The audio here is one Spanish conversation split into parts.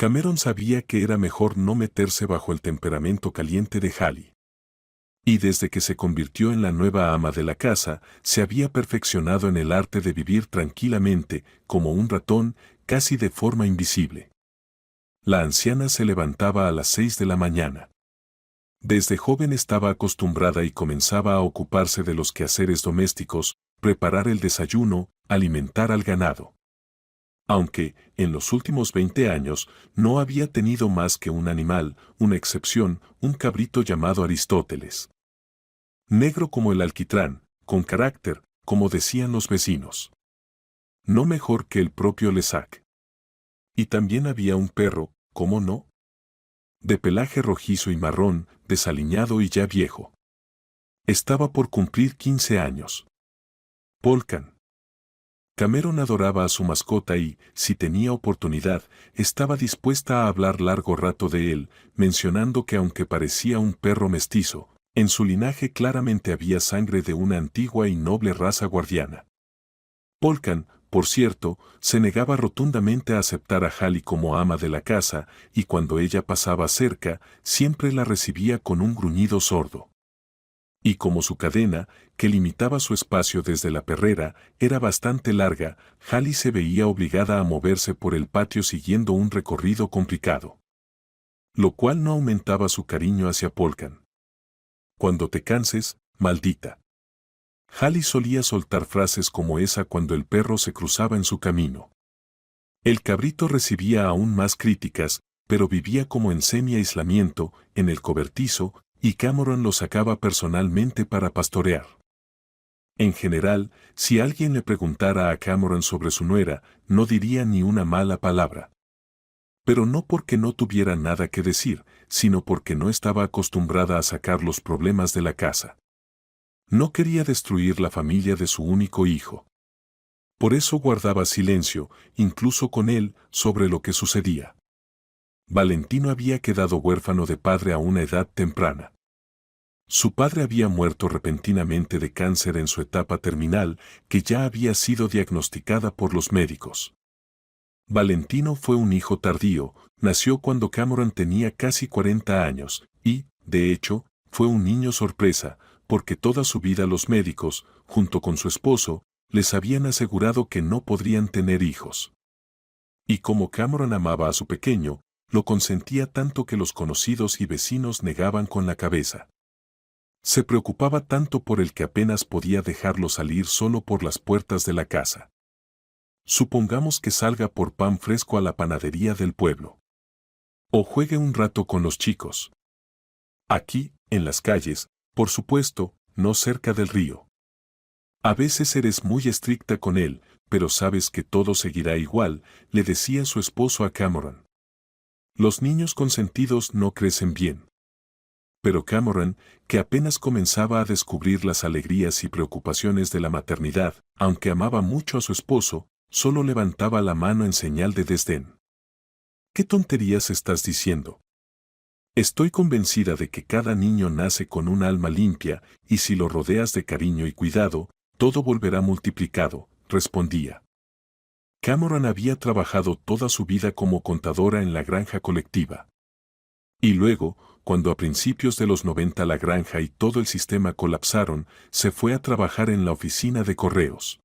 Cameron sabía que era mejor no meterse bajo el temperamento caliente de Hallie. Y desde que se convirtió en la nueva ama de la casa, se había perfeccionado en el arte de vivir tranquilamente, como un ratón, casi de forma invisible. La anciana se levantaba a las 6 de la mañana. Desde joven estaba acostumbrada y comenzaba a ocuparse de los quehaceres domésticos, preparar el desayuno, alimentar al ganado. Aunque, en los últimos 20 años, no había tenido más que un animal, una excepción, un cabrito llamado Aristóteles. Negro como el alquitrán, con carácter, como decían los vecinos. No mejor que el propio Lesac. Y también había un perro, ¿cómo no? De pelaje rojizo y marrón, desaliñado y ya viejo. Estaba por cumplir 15 años. Polkan. Cameron adoraba a su mascota y, si tenía oportunidad, estaba dispuesta a hablar largo rato de él, mencionando que aunque parecía un perro mestizo, en su linaje claramente había sangre de una antigua y noble raza guardiana. Polkan, por cierto, se negaba rotundamente a aceptar a Hallie como ama de la casa, y cuando ella pasaba cerca, siempre la recibía con un gruñido sordo. Y como su cadena, que limitaba su espacio desde la perrera, era bastante larga, Hallie se veía obligada a moverse por el patio siguiendo un recorrido complicado. Lo cual no aumentaba su cariño hacia Polkan. Cuando te canses, maldita. Hallie solía soltar frases como esa cuando el perro se cruzaba en su camino. El cabrito recibía aún más críticas, pero vivía como en semi-aislamiento, en el cobertizo, y Cameron lo sacaba personalmente para pastorear. En general, si alguien le preguntara a Cameron sobre su nuera, no diría ni una mala palabra. Pero no porque no tuviera nada que decir, sino porque no estaba acostumbrada a sacar los problemas de la casa. No quería destruir la familia de su único hijo. Por eso guardaba silencio, incluso con él, sobre lo que sucedía. Valentino había quedado huérfano de padre a una edad temprana. Su padre había muerto repentinamente de cáncer en su etapa terminal, que ya había sido diagnosticada por los médicos. Valentino fue un hijo tardío, nació cuando Cameron tenía casi 40 años, y, de hecho, fue un niño sorpresa, porque toda su vida los médicos, junto con su esposo, les habían asegurado que no podrían tener hijos. Y como Cameron amaba a su pequeño, lo consentía tanto que los conocidos y vecinos negaban con la cabeza. Se preocupaba tanto por el que apenas podía dejarlo salir solo por las puertas de la casa. Supongamos que salga por pan fresco a la panadería del pueblo. O juegue un rato con los chicos. Aquí, en las calles, por supuesto, no cerca del río. A veces eres muy estricta con él, pero sabes que todo seguirá igual, le decía su esposo a Cameron. Los niños consentidos no crecen bien. Pero Cameron, que apenas comenzaba a descubrir las alegrías y preocupaciones de la maternidad, aunque amaba mucho a su esposo, solo levantaba la mano en señal de desdén. ¿Qué tonterías estás diciendo? Estoy convencida de que cada niño nace con un alma limpia, y si lo rodeas de cariño y cuidado, todo volverá multiplicado, respondía. Cameron había trabajado toda su vida como contadora en la granja colectiva. Y luego, cuando a principios de los 90 la granja y todo el sistema colapsaron, se fue a trabajar en la oficina de correos.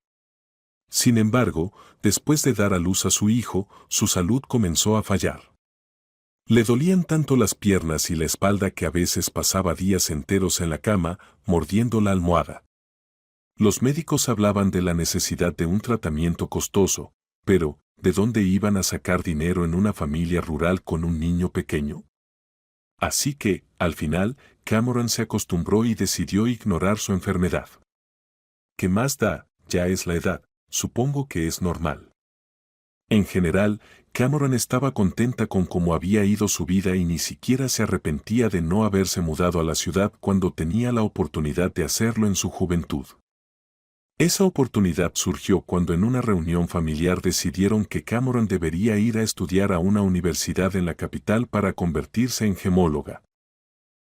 Sin embargo, después de dar a luz a su hijo, su salud comenzó a fallar. Le dolían tanto las piernas y la espalda que a veces pasaba días enteros en la cama, mordiendo la almohada. Los médicos hablaban de la necesidad de un tratamiento costoso, pero, ¿de dónde iban a sacar dinero en una familia rural con un niño pequeño? Así que, al final, Cameron se acostumbró y decidió ignorar su enfermedad. ¿Qué más da? Ya es la edad, supongo que es normal. En general, Cameron estaba contenta con cómo había ido su vida y ni siquiera se arrepentía de no haberse mudado a la ciudad cuando tenía la oportunidad de hacerlo en su juventud. Esa oportunidad surgió cuando en una reunión familiar decidieron que Cameron debería ir a estudiar a una universidad en la capital para convertirse en gemóloga.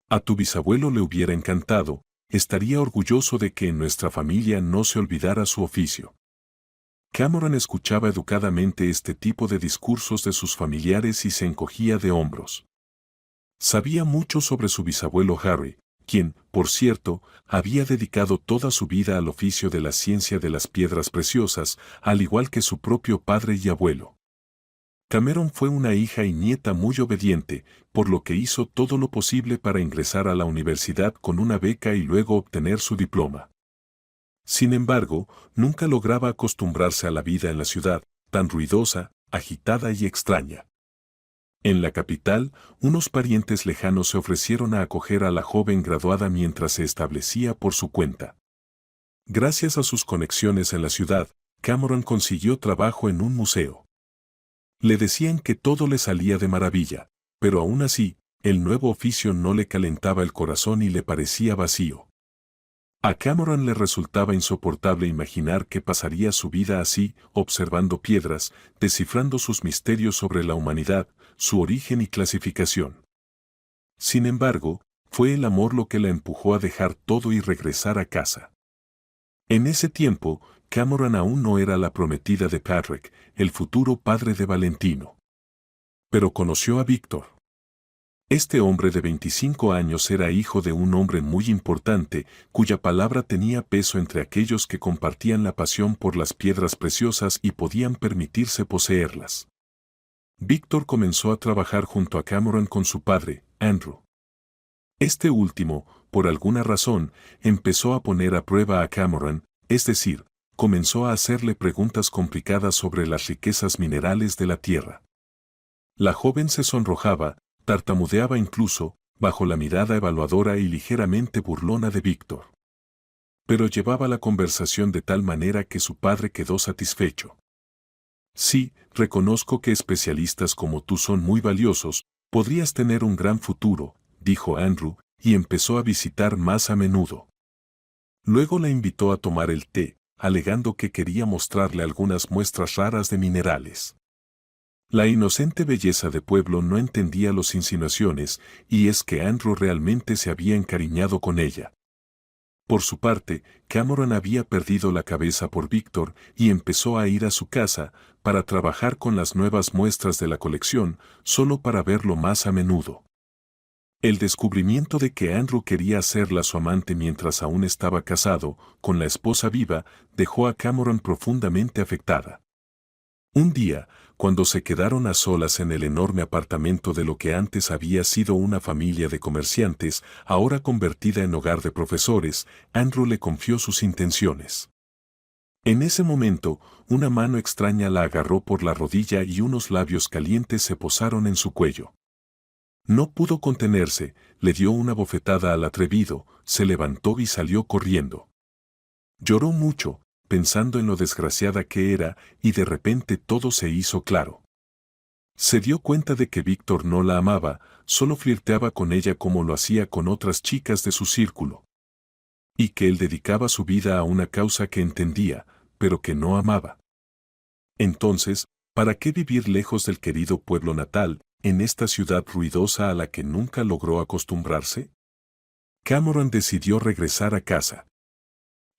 A tu bisabuelo le hubiera encantado, estaría orgulloso de que en nuestra familia no se olvidara su oficio. Cameron escuchaba educadamente este tipo de discursos de sus familiares y se encogía de hombros. Sabía mucho sobre su bisabuelo Harry, quien, por cierto, había dedicado toda su vida al oficio de la ciencia de las piedras preciosas, al igual que su propio padre y abuelo. Cameron fue una hija y nieta muy obediente, por lo que hizo todo lo posible para ingresar a la universidad con una beca y luego obtener su diploma. Sin embargo, nunca lograba acostumbrarse a la vida en la ciudad, tan ruidosa, agitada y extraña. En la capital, unos parientes lejanos se ofrecieron a acoger a la joven graduada mientras se establecía por su cuenta. Gracias a sus conexiones en la ciudad, Cameron consiguió trabajo en un museo. Le decían que todo le salía de maravilla, pero aún así, el nuevo oficio no le calentaba el corazón y le parecía vacío. A Cameron le resultaba insoportable imaginar que pasaría su vida así, observando piedras, descifrando sus misterios sobre la humanidad, su origen y clasificación. Sin embargo, fue el amor lo que la empujó a dejar todo y regresar a casa. En ese tiempo, Cameron aún no era la prometida de Patrick, el futuro padre de Valentino. Pero conoció a Víctor. Este hombre de 25 años era hijo de un hombre muy importante, cuya palabra tenía peso entre aquellos que compartían la pasión por las piedras preciosas y podían permitirse poseerlas. Víctor comenzó a trabajar junto a Cameron con su padre, Andrew. Este último, por alguna razón, empezó a poner a prueba a Cameron, es decir, comenzó a hacerle preguntas complicadas sobre las riquezas minerales de la tierra. La joven se sonrojaba, tartamudeaba incluso, bajo la mirada evaluadora y ligeramente burlona de Víctor. Pero llevaba la conversación de tal manera que su padre quedó satisfecho. Sí, reconozco que especialistas como tú son muy valiosos, podrías tener un gran futuro, dijo Andrew, y empezó a visitar más a menudo. Luego la invitó a tomar el té, alegando que quería mostrarle algunas muestras raras de minerales. La inocente belleza de pueblo no entendía las insinuaciones, y es que Andrew realmente se había encariñado con ella. Por su parte, Cameron había perdido la cabeza por Víctor y empezó a ir a su casa para trabajar con las nuevas muestras de la colección, solo para verlo más a menudo. El descubrimiento de que Andrew quería hacerla su amante mientras aún estaba casado, con la esposa viva, dejó a Cameron profundamente afectada. Un día, cuando se quedaron a solas en el enorme apartamento de lo que antes había sido una familia de comerciantes, ahora convertida en hogar de profesores, Andrew le confió sus intenciones. En ese momento, una mano extraña la agarró por la rodilla y unos labios calientes se posaron en su cuello. No pudo contenerse, le dio una bofetada al atrevido, se levantó y salió corriendo. Lloró mucho, pensando en lo desgraciada que era, y de repente todo se hizo claro. Se dio cuenta de que Víctor no la amaba, solo flirteaba con ella como lo hacía con otras chicas de su círculo. Y que él dedicaba su vida a una causa que entendía, pero que no amaba. Entonces, ¿para qué vivir lejos del querido pueblo natal, en esta ciudad ruidosa a la que nunca logró acostumbrarse? Cameron decidió regresar a casa.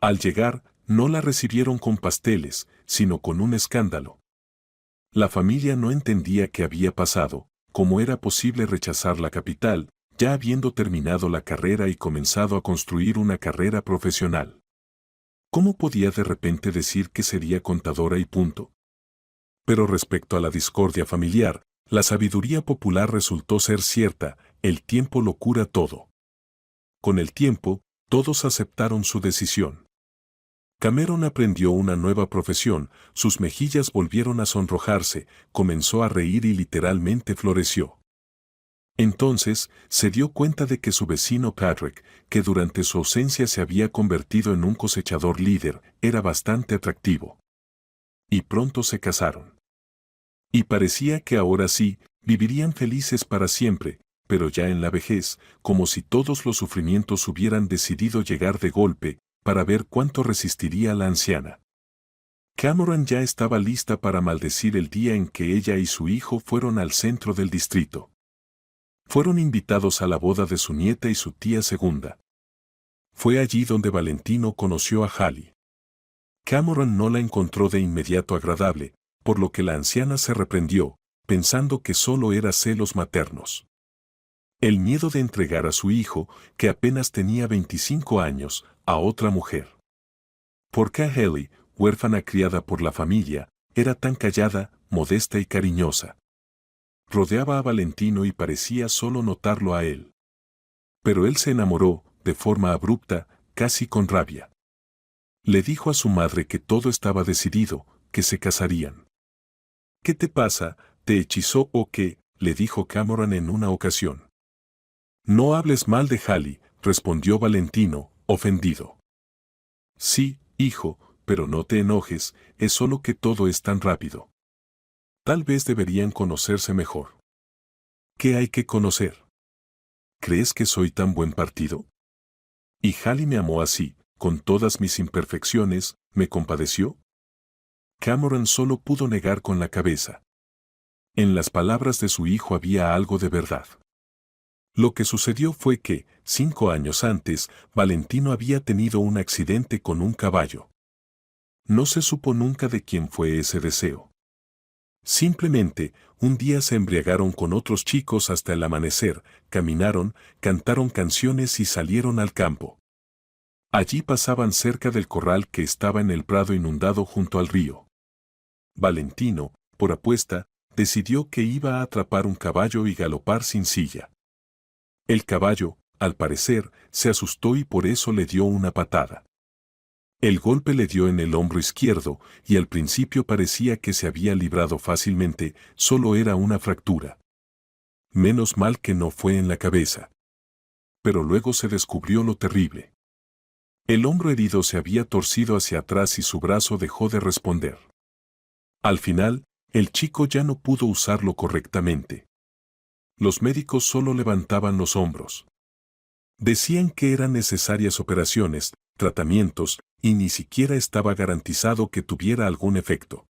Al llegar, no la recibieron con pasteles, sino con un escándalo. La familia no entendía qué había pasado, cómo era posible rechazar la capital, ya habiendo terminado la carrera y comenzado a construir una carrera profesional. ¿Cómo podía de repente decir que sería contadora y punto? Pero respecto a la discordia familiar, la sabiduría popular resultó ser cierta, el tiempo lo cura todo. Con el tiempo, todos aceptaron su decisión. Cameron aprendió una nueva profesión, sus mejillas volvieron a sonrojarse, comenzó a reír y literalmente floreció. Entonces, se dio cuenta de que su vecino Patrick, que durante su ausencia se había convertido en un cosechador líder, era bastante atractivo. Y pronto se casaron. Y parecía que ahora sí, vivirían felices para siempre, pero ya en la vejez, como si todos los sufrimientos hubieran decidido llegar de golpe, para ver cuánto resistiría la anciana. Cameron ya estaba lista para maldecir el día en que ella y su hijo fueron al centro del distrito. Fueron invitados a la boda de su nieta y su tía segunda. Fue allí donde Valentino conoció a Hallie. Cameron no la encontró de inmediato agradable, por lo que la anciana se reprendió, pensando que solo era celos maternos. El miedo de entregar a su hijo, que apenas tenía 25 años, a otra mujer. Porque Haley, huérfana criada por la familia, era tan callada, modesta y cariñosa. Rodeaba a Valentino y parecía solo notarlo a él. Pero él se enamoró, de forma abrupta, casi con rabia. Le dijo a su madre que todo estaba decidido, que se casarían. ¿Qué te pasa? ¿Te hechizó o qué?, le dijo Cameron en una ocasión. No hables mal de Haley, respondió Valentino, ofendido. Sí, hijo, pero no te enojes, es solo que todo es tan rápido. Tal vez deberían conocerse mejor. ¿Qué hay que conocer? ¿Crees que soy tan buen partido? ¿Y Haley me amó así, con todas mis imperfecciones, me compadeció? Cameron solo pudo negar con la cabeza. En las palabras de su hijo había algo de verdad. Lo que sucedió fue que, 5 años antes, Valentino había tenido un accidente con un caballo. No se supo nunca de quién fue ese deseo. Simplemente, un día se embriagaron con otros chicos hasta el amanecer, caminaron, cantaron canciones y salieron al campo. Allí pasaban cerca del corral que estaba en el prado inundado junto al río. Valentino, por apuesta, decidió que iba a atrapar un caballo y galopar sin silla. El caballo, al parecer, se asustó y por eso le dio una patada. El golpe le dio en el hombro izquierdo y al principio parecía que se había librado fácilmente, solo era una fractura. Menos mal que no fue en la cabeza. Pero luego se descubrió lo terrible. El hombro herido se había torcido hacia atrás y su brazo dejó de responder. Al final, el chico ya no pudo usarlo correctamente. Los médicos solo levantaban los hombros. Decían que eran necesarias operaciones, tratamientos, y ni siquiera estaba garantizado que tuviera algún efecto.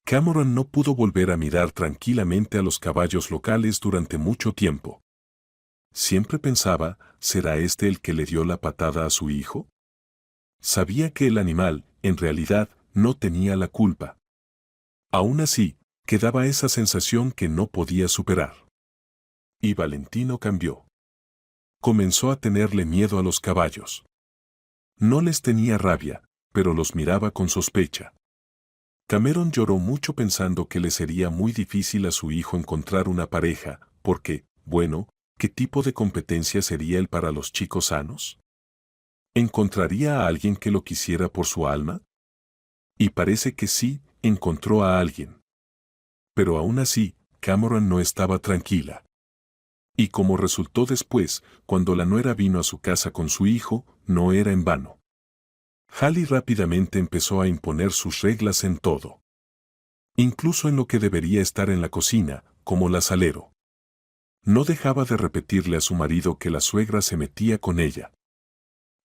Cameron no pudo volver a mirar tranquilamente a los caballos locales durante mucho tiempo. Siempre pensaba, ¿será este el que le dio la patada a su hijo? Sabía que el animal, en realidad, no tenía la culpa. Aún así, quedaba esa sensación que no podía superar. Y Valentino cambió. Comenzó a tenerle miedo a los caballos. No les tenía rabia, pero los miraba con sospecha. Cameron lloró mucho pensando que le sería muy difícil a su hijo encontrar una pareja, porque, bueno, ¿qué tipo de competencia sería él para los chicos sanos? ¿Encontraría a alguien que lo quisiera por su alma? Y parece que sí, encontró a alguien. Pero aún así, Cameron no estaba tranquila. Y como resultó después, cuando la nuera vino a su casa con su hijo, no era en vano. Haley rápidamente empezó a imponer sus reglas en todo. Incluso en lo que debería estar en la cocina, como la salero. No dejaba de repetirle a su marido que la suegra se metía con ella.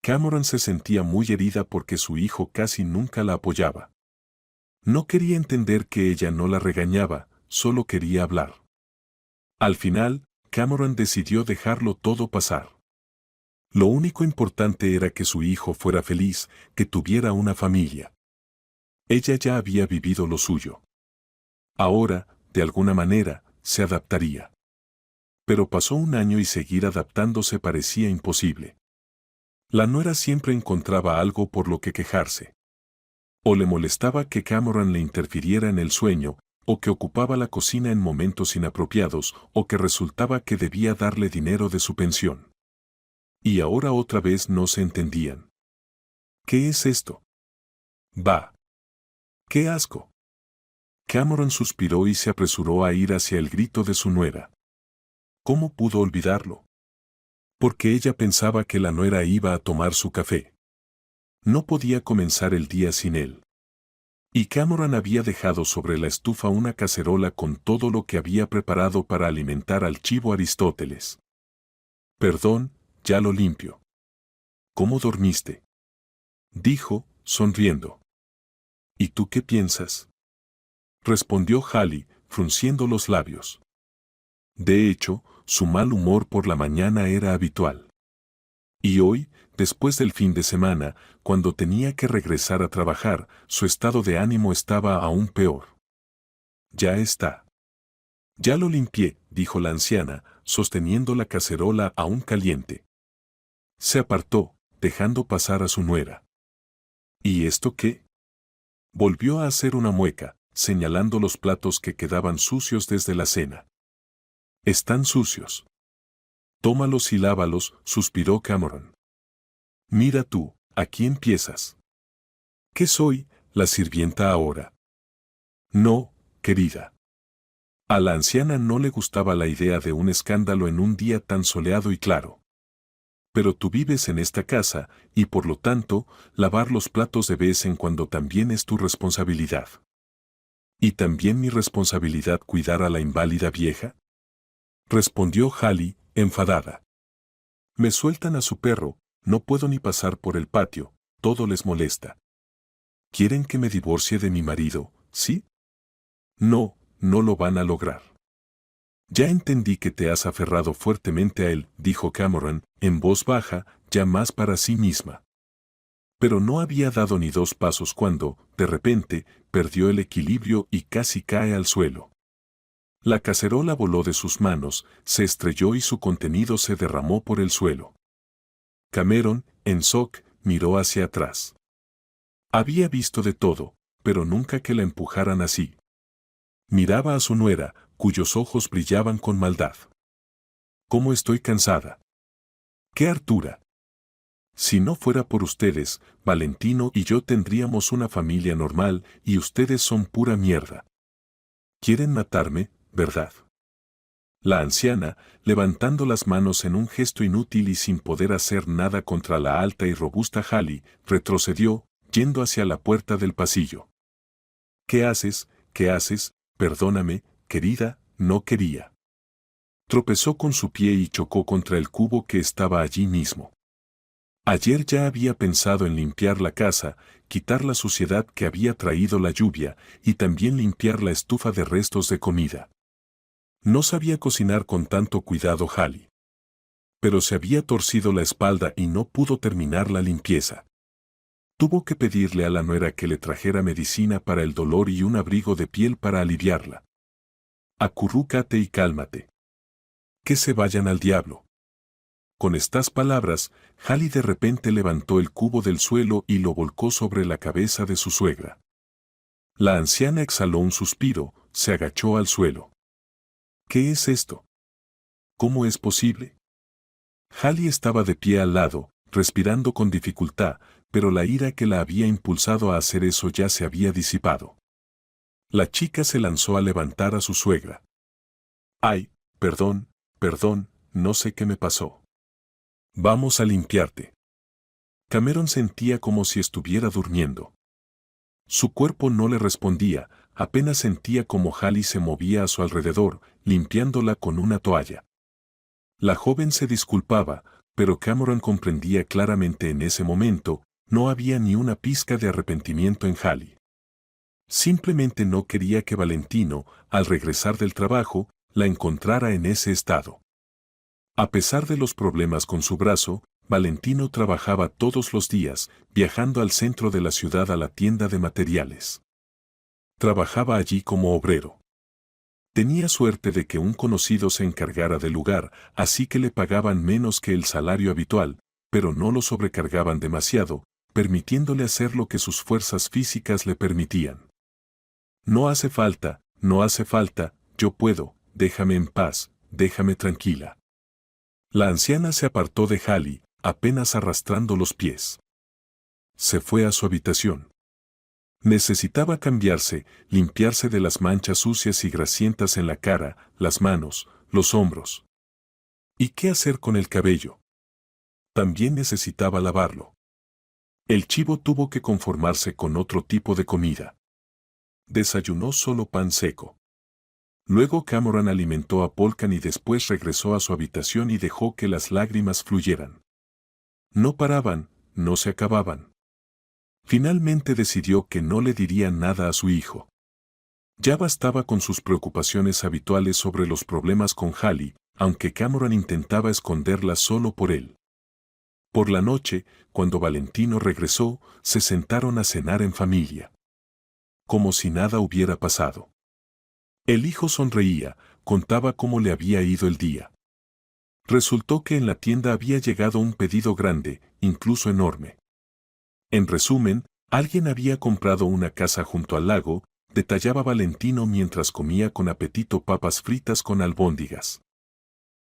Cameron se sentía muy herida porque su hijo casi nunca la apoyaba. No quería entender que ella no la regañaba, solo quería hablar. Al final, Cameron decidió dejarlo todo pasar. Lo único importante era que su hijo fuera feliz, que tuviera una familia. Ella ya había vivido lo suyo. Ahora, de alguna manera, se adaptaría. Pero pasó un año y seguir adaptándose parecía imposible. La nuera siempre encontraba algo por lo que quejarse. O le molestaba que Cameron le interfiriera en el sueño, o que ocupaba la cocina en momentos inapropiados, o que resultaba que debía darle dinero de su pensión. Y ahora otra vez no se entendían. ¿Qué es esto? ¡Bah! ¡Qué asco! Cameron suspiró y se apresuró a ir hacia el grito de su nuera. ¿Cómo pudo olvidarlo? Porque ella pensaba que la nuera iba a tomar su café. No podía comenzar el día sin él. Y Cameron había dejado sobre la estufa una cacerola con todo lo que había preparado para alimentar al chivo Aristóteles. Perdón, ya lo limpio. ¿Cómo dormiste? Dijo, sonriendo. ¿Y tú qué piensas? Respondió Haley, frunciendo los labios. De hecho, su mal humor por la mañana era habitual. Y hoy, después del fin de semana, cuando tenía que regresar a trabajar, su estado de ánimo estaba aún peor. Ya está. Ya lo limpié, dijo la anciana, sosteniendo la cacerola aún caliente. Se apartó, dejando pasar a su nuera. ¿Y esto qué? Volvió a hacer una mueca, señalando los platos que quedaban sucios desde la cena. Están sucios. Tómalos y lávalos, suspiró Cameron. Mira tú, aquí empiezas. ¿Qué soy, la sirvienta ahora? No, querida. A la anciana no le gustaba la idea de un escándalo en un día tan soleado y claro. Pero tú vives en esta casa, y por lo tanto, lavar los platos de vez en cuando también es tu responsabilidad. ¿Y también mi responsabilidad cuidar a la inválida vieja? Respondió Hallie, enfadada. Me sueltan a su perro, no puedo ni pasar por el patio, todo les molesta. ¿Quieren que me divorcie de mi marido, sí? No, no lo van a lograr. Ya entendí que te has aferrado fuertemente a él, dijo Cameron, en voz baja, ya más para sí misma. Pero no había dado ni 2 pasos cuando, de repente, perdió el equilibrio y casi cae al suelo. La cacerola voló de sus manos, se estrelló y su contenido se derramó por el suelo. Cameron, en shock, miró hacia atrás. Había visto de todo, pero nunca que la empujaran así. Miraba a su nuera, cuyos ojos brillaban con maldad. ¿Cómo estoy cansada? ¡Qué hartura! Si no fuera por ustedes, Valentino y yo tendríamos una familia normal y ustedes son pura mierda. Quieren matarme, ¿verdad? La anciana, levantando las manos en un gesto inútil y sin poder hacer nada contra la alta y robusta Hallie, retrocedió, yendo hacia la puerta del pasillo. ¿Qué haces? ¿Qué haces? Perdóname, querida, no quería. Tropezó con su pie y chocó contra el cubo que estaba allí mismo. Ayer ya había pensado en limpiar la casa, quitar la suciedad que había traído la lluvia y también limpiar la estufa de restos de comida. No sabía cocinar con tanto cuidado Hallie. Pero se había torcido la espalda y no pudo terminar la limpieza. Tuvo que pedirle a la nuera que le trajera medicina para el dolor y un abrigo de piel para aliviarla. Acurrúcate y cálmate. Que se vayan al diablo. Con estas palabras, Hallie de repente levantó el cubo del suelo y lo volcó sobre la cabeza de su suegra. La anciana exhaló un suspiro, se agachó al suelo. ¿Qué es esto? ¿Cómo es posible? Hallie estaba de pie al lado, respirando con dificultad, pero la ira que la había impulsado a hacer eso ya se había disipado. La chica se lanzó a levantar a su suegra. Ay, perdón, no sé qué me pasó. Vamos a limpiarte. Cameron sentía como si estuviera durmiendo. Su cuerpo no le respondía, apenas sentía como Hallie se movía a su alrededor, limpiándola con una toalla. La joven se disculpaba, pero Cameron comprendía claramente en ese momento, no había ni una pizca de arrepentimiento en Hallie. Simplemente no quería que Valentino, al regresar del trabajo, la encontrara en ese estado. A pesar de los problemas con su brazo, Valentino trabajaba todos los días, viajando al centro de la ciudad a la tienda de materiales. Trabajaba allí como obrero. Tenía suerte de que un conocido se encargara del lugar, así que le pagaban menos que el salario habitual, pero no lo sobrecargaban demasiado, permitiéndole hacer lo que sus fuerzas físicas le permitían. No hace falta, yo puedo, déjame en paz, déjame tranquila. La anciana se apartó de Hallie, apenas arrastrando los pies. Se fue a su habitación. Necesitaba cambiarse, limpiarse de las manchas sucias y grasientas en la cara, las manos, los hombros. ¿Y qué hacer con el cabello? También necesitaba lavarlo. El chivo tuvo que conformarse con otro tipo de comida. Desayunó solo pan seco. Luego Cameron alimentó a Polkan y después regresó a su habitación y dejó que las lágrimas fluyeran. No paraban, no se acababan. Finalmente decidió que no le diría nada a su hijo. Ya bastaba con sus preocupaciones habituales sobre los problemas con Hallie, aunque Cameron intentaba esconderlas solo por él. Por la noche, cuando Valentino regresó, se sentaron a cenar en familia. Como si nada hubiera pasado. El hijo sonreía, contaba cómo le había ido el día. Resultó que en la tienda había llegado un pedido grande, incluso enorme. En resumen, alguien había comprado una casa junto al lago, detallaba Valentino mientras comía con apetito papas fritas con albóndigas.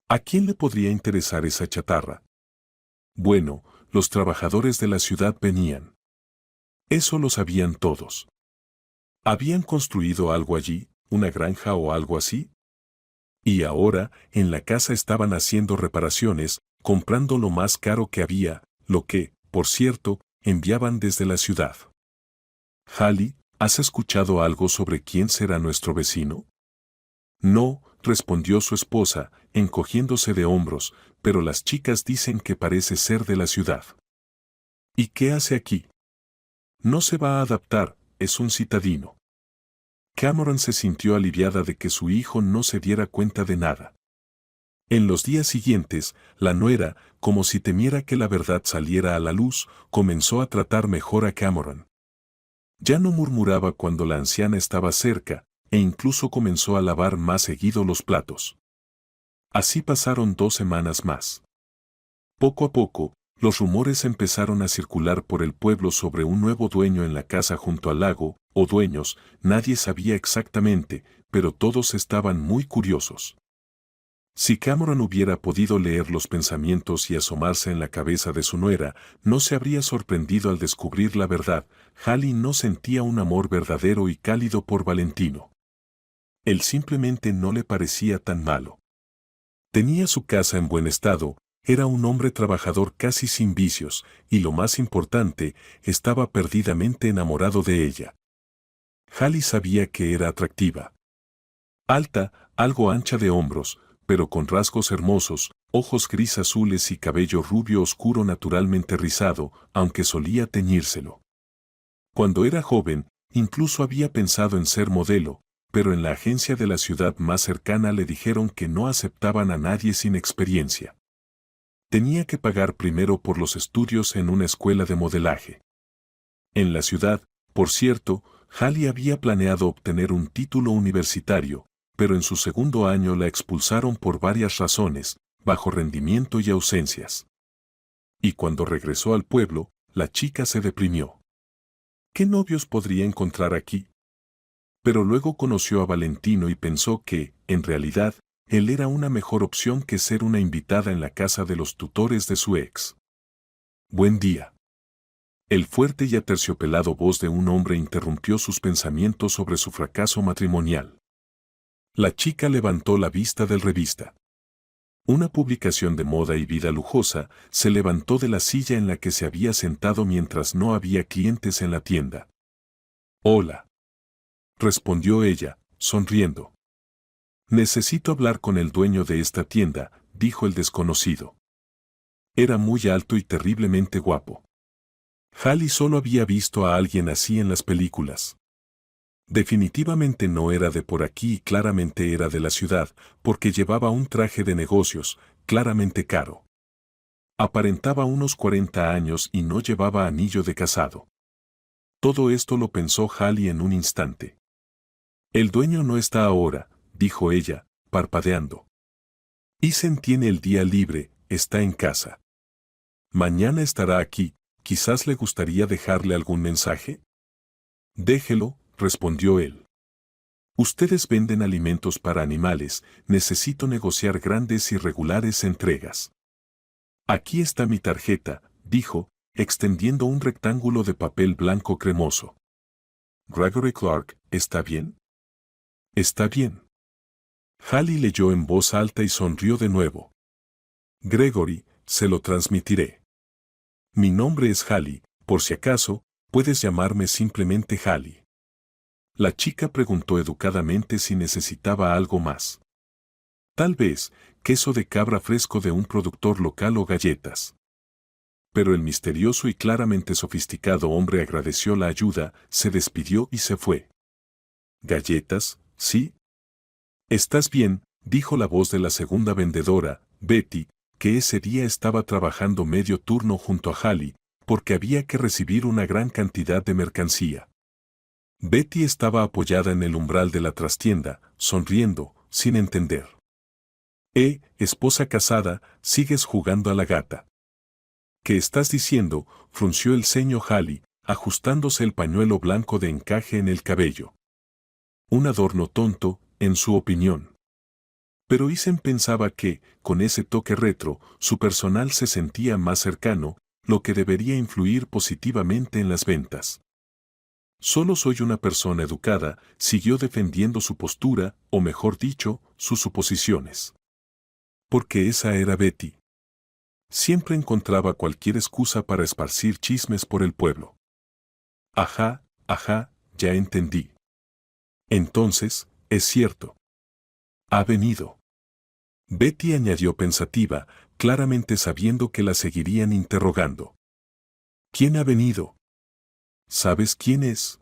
¿A quién le podría interesar esa chatarra? Bueno, los trabajadores de la ciudad venían. Eso lo sabían todos. ¿Habían construido algo allí, una granja o algo así? Y ahora, en la casa estaban haciendo reparaciones, comprando lo más caro que había, lo que, por cierto, enviaban desde la ciudad. Hallie, ¿has escuchado algo sobre quién será nuestro vecino? No, respondió su esposa, encogiéndose de hombros, pero las chicas dicen que parece ser de la ciudad. ¿Y qué hace aquí? No se va a adaptar, es un citadino. Cameron se sintió aliviada de que su hijo no se diera cuenta de nada. En los días siguientes, la nuera, como si temiera que la verdad saliera a la luz, comenzó a tratar mejor a Cameron. Ya no murmuraba cuando la anciana estaba cerca, e incluso comenzó a lavar más seguido los platos. Así pasaron 2 semanas más. Poco a poco, los rumores empezaron a circular por el pueblo sobre un nuevo dueño en la casa junto al lago, o dueños, nadie sabía exactamente, pero todos estaban muy curiosos. Si Cameron hubiera podido leer los pensamientos y asomarse en la cabeza de su nuera, no se habría sorprendido al descubrir la verdad. Hallie no sentía un amor verdadero y cálido por Valentino. Él simplemente no le parecía tan malo. Tenía su casa en buen estado, era un hombre trabajador casi sin vicios, y lo más importante, estaba perdidamente enamorado de ella. Hallie sabía que era atractiva. Alta, algo ancha de hombros, pero con rasgos hermosos, ojos gris azules y cabello rubio oscuro naturalmente rizado, aunque solía teñírselo. Cuando era joven, incluso había pensado en ser modelo, pero en la agencia de la ciudad más cercana le dijeron que no aceptaban a nadie sin experiencia. Tenía que pagar primero por los estudios en una escuela de modelaje. En la ciudad, por cierto, Hallie había planeado obtener un título universitario, pero en su segundo año la expulsaron por varias razones, bajo rendimiento y ausencias. Y cuando regresó al pueblo, la chica se deprimió. ¿Qué novios podría encontrar aquí? Pero luego conoció a Valentino y pensó que, en realidad, él era una mejor opción que ser una invitada en la casa de los tutores de su ex. Buen día. El fuerte y aterciopelado voz de un hombre interrumpió sus pensamientos sobre su fracaso matrimonial. La chica levantó la vista del revista. Una publicación de moda y vida lujosa se levantó de la silla en la que se había sentado mientras no había clientes en la tienda. Hola. Respondió ella, sonriendo. Necesito hablar con el dueño de esta tienda, dijo el desconocido. Era muy alto y terriblemente guapo. Hallie solo había visto a alguien así en las películas. Definitivamente no era de por aquí y claramente era de la ciudad, porque llevaba un traje de negocios, claramente caro. Aparentaba unos 40 años y no llevaba anillo de casado. Todo esto lo pensó Hallie en un instante. El dueño no está ahora, dijo ella, parpadeando. Isen tiene el día libre, está en casa. Mañana estará aquí, quizás le gustaría dejarle algún mensaje. Déjelo, respondió él. Ustedes venden alimentos para animales, necesito negociar grandes y regulares entregas. Aquí está mi tarjeta, dijo, extendiendo un rectángulo de papel blanco cremoso. Gregory Clark, ¿está bien? Está bien. Hallie leyó en voz alta y sonrió de nuevo. Gregory, se lo transmitiré. Mi nombre es Hallie, por si acaso, puedes llamarme simplemente Hallie. La chica preguntó educadamente si necesitaba algo más. Tal vez, queso de cabra fresco de un productor local o galletas. Pero el misterioso y claramente sofisticado hombre agradeció la ayuda, se despidió y se fue. ¿Galletas, sí? Estás bien, dijo la voz de la segunda vendedora, Betty, que ese día estaba trabajando medio turno junto a Hallie, porque había que recibir una gran cantidad de mercancía. Betty estaba apoyada en el umbral de la trastienda, sonriendo, sin entender. Esposa casada, sigues jugando a la gata. ¿Qué estás diciendo?, frunció el ceño Hallie, ajustándose el pañuelo blanco de encaje en el cabello. Un adorno tonto, en su opinión. Pero Isen pensaba que, con ese toque retro, su personal se sentía más cercano, lo que debería influir positivamente en las ventas. Solo soy una persona educada, siguió defendiendo su postura, o mejor dicho, sus suposiciones. Porque esa era Betty. Siempre encontraba cualquier excusa para esparcir chismes por el pueblo. Ajá, ya entendí. Entonces, es cierto. Ha venido. Betty añadió pensativa, claramente sabiendo que la seguirían interrogando. ¿Quién ha venido? ¿Sabes quién es?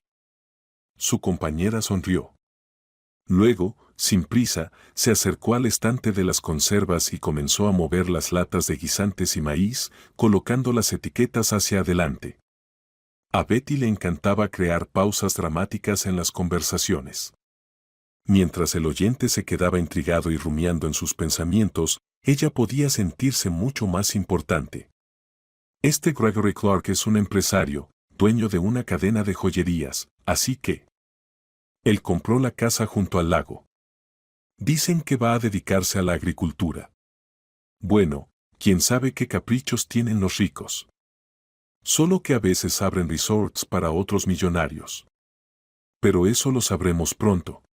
Su compañera sonrió. Luego, sin prisa, se acercó al estante de las conservas y comenzó a mover las latas de guisantes y maíz, colocando las etiquetas hacia adelante. A Betty le encantaba crear pausas dramáticas en las conversaciones. Mientras el oyente se quedaba intrigado y rumiando en sus pensamientos, ella podía sentirse mucho más importante. Este Gregory Clark es un empresario, dueño de una cadena de joyerías, así que él compró la casa junto al lago. Dicen que va a dedicarse a la agricultura. Bueno, quién sabe qué caprichos tienen los ricos. Solo que a veces abren resorts para otros millonarios. Pero eso lo sabremos pronto.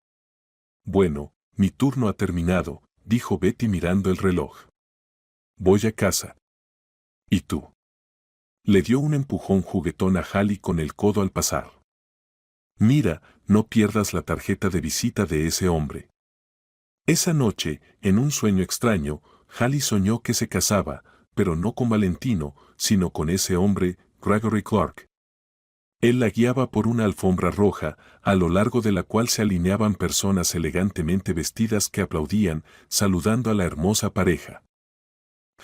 Bueno, mi turno ha terminado, dijo Betty mirando el reloj. Voy a casa. ¿Y tú? Le dio un empujón juguetón a Hallie con el codo al pasar. Mira, no pierdas la tarjeta de visita de ese hombre. Esa noche, en un sueño extraño, Hallie soñó que se casaba, pero no con Valentino, sino con ese hombre, Gregory Clark. Él la guiaba por una alfombra roja, a lo largo de la cual se alineaban personas elegantemente vestidas que aplaudían, saludando a la hermosa pareja.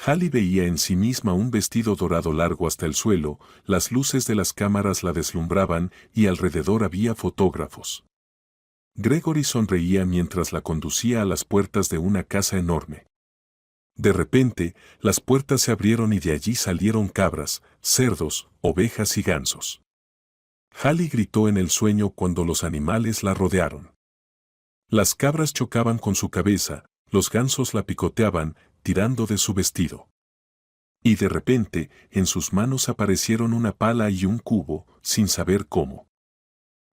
Hallie veía en sí misma un vestido dorado largo hasta el suelo, las luces de las cámaras la deslumbraban y alrededor había fotógrafos. Gregory sonreía mientras la conducía a las puertas de una casa enorme. De repente, las puertas se abrieron y de allí salieron cabras, cerdos, ovejas y gansos. Hallie gritó en el sueño cuando los animales la rodearon. Las cabras chocaban con su cabeza, los gansos la picoteaban, tirando de su vestido. Y de repente, en sus manos aparecieron una pala y un cubo, sin saber cómo.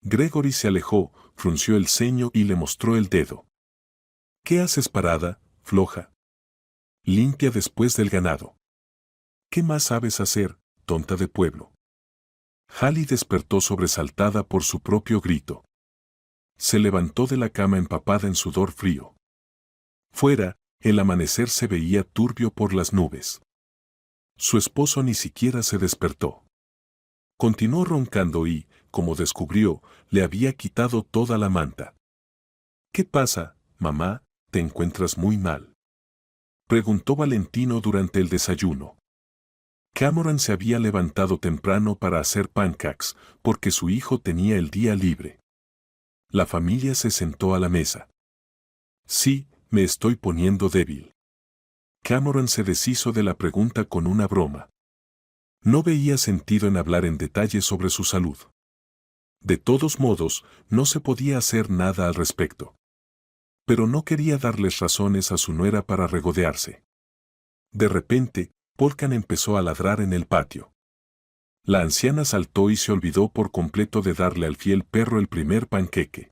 Gregory se alejó, frunció el ceño y le mostró el dedo. ¿Qué haces parada, floja? Limpia después del ganado. ¿Qué más sabes hacer, tonta de pueblo? Hallie despertó sobresaltada por su propio grito. Se levantó de la cama empapada en sudor frío. Fuera, el amanecer se veía turbio por las nubes. Su esposo ni siquiera se despertó. Continuó roncando y, como descubrió, le había quitado toda la manta. ¿Qué pasa, mamá? ¿Te encuentras muy mal?, preguntó Valentino durante el desayuno. Cameron se había levantado temprano para hacer pancakes, porque su hijo tenía el día libre. La familia se sentó a la mesa. Sí, me estoy poniendo débil. Cameron se deshizo de la pregunta con una broma. No veía sentido en hablar en detalle sobre su salud. De todos modos, no se podía hacer nada al respecto. Pero no quería darles razones a su nuera para regodearse. De repente, Polkan empezó a ladrar en el patio. La anciana saltó y se olvidó por completo de darle al fiel perro el primer panqueque.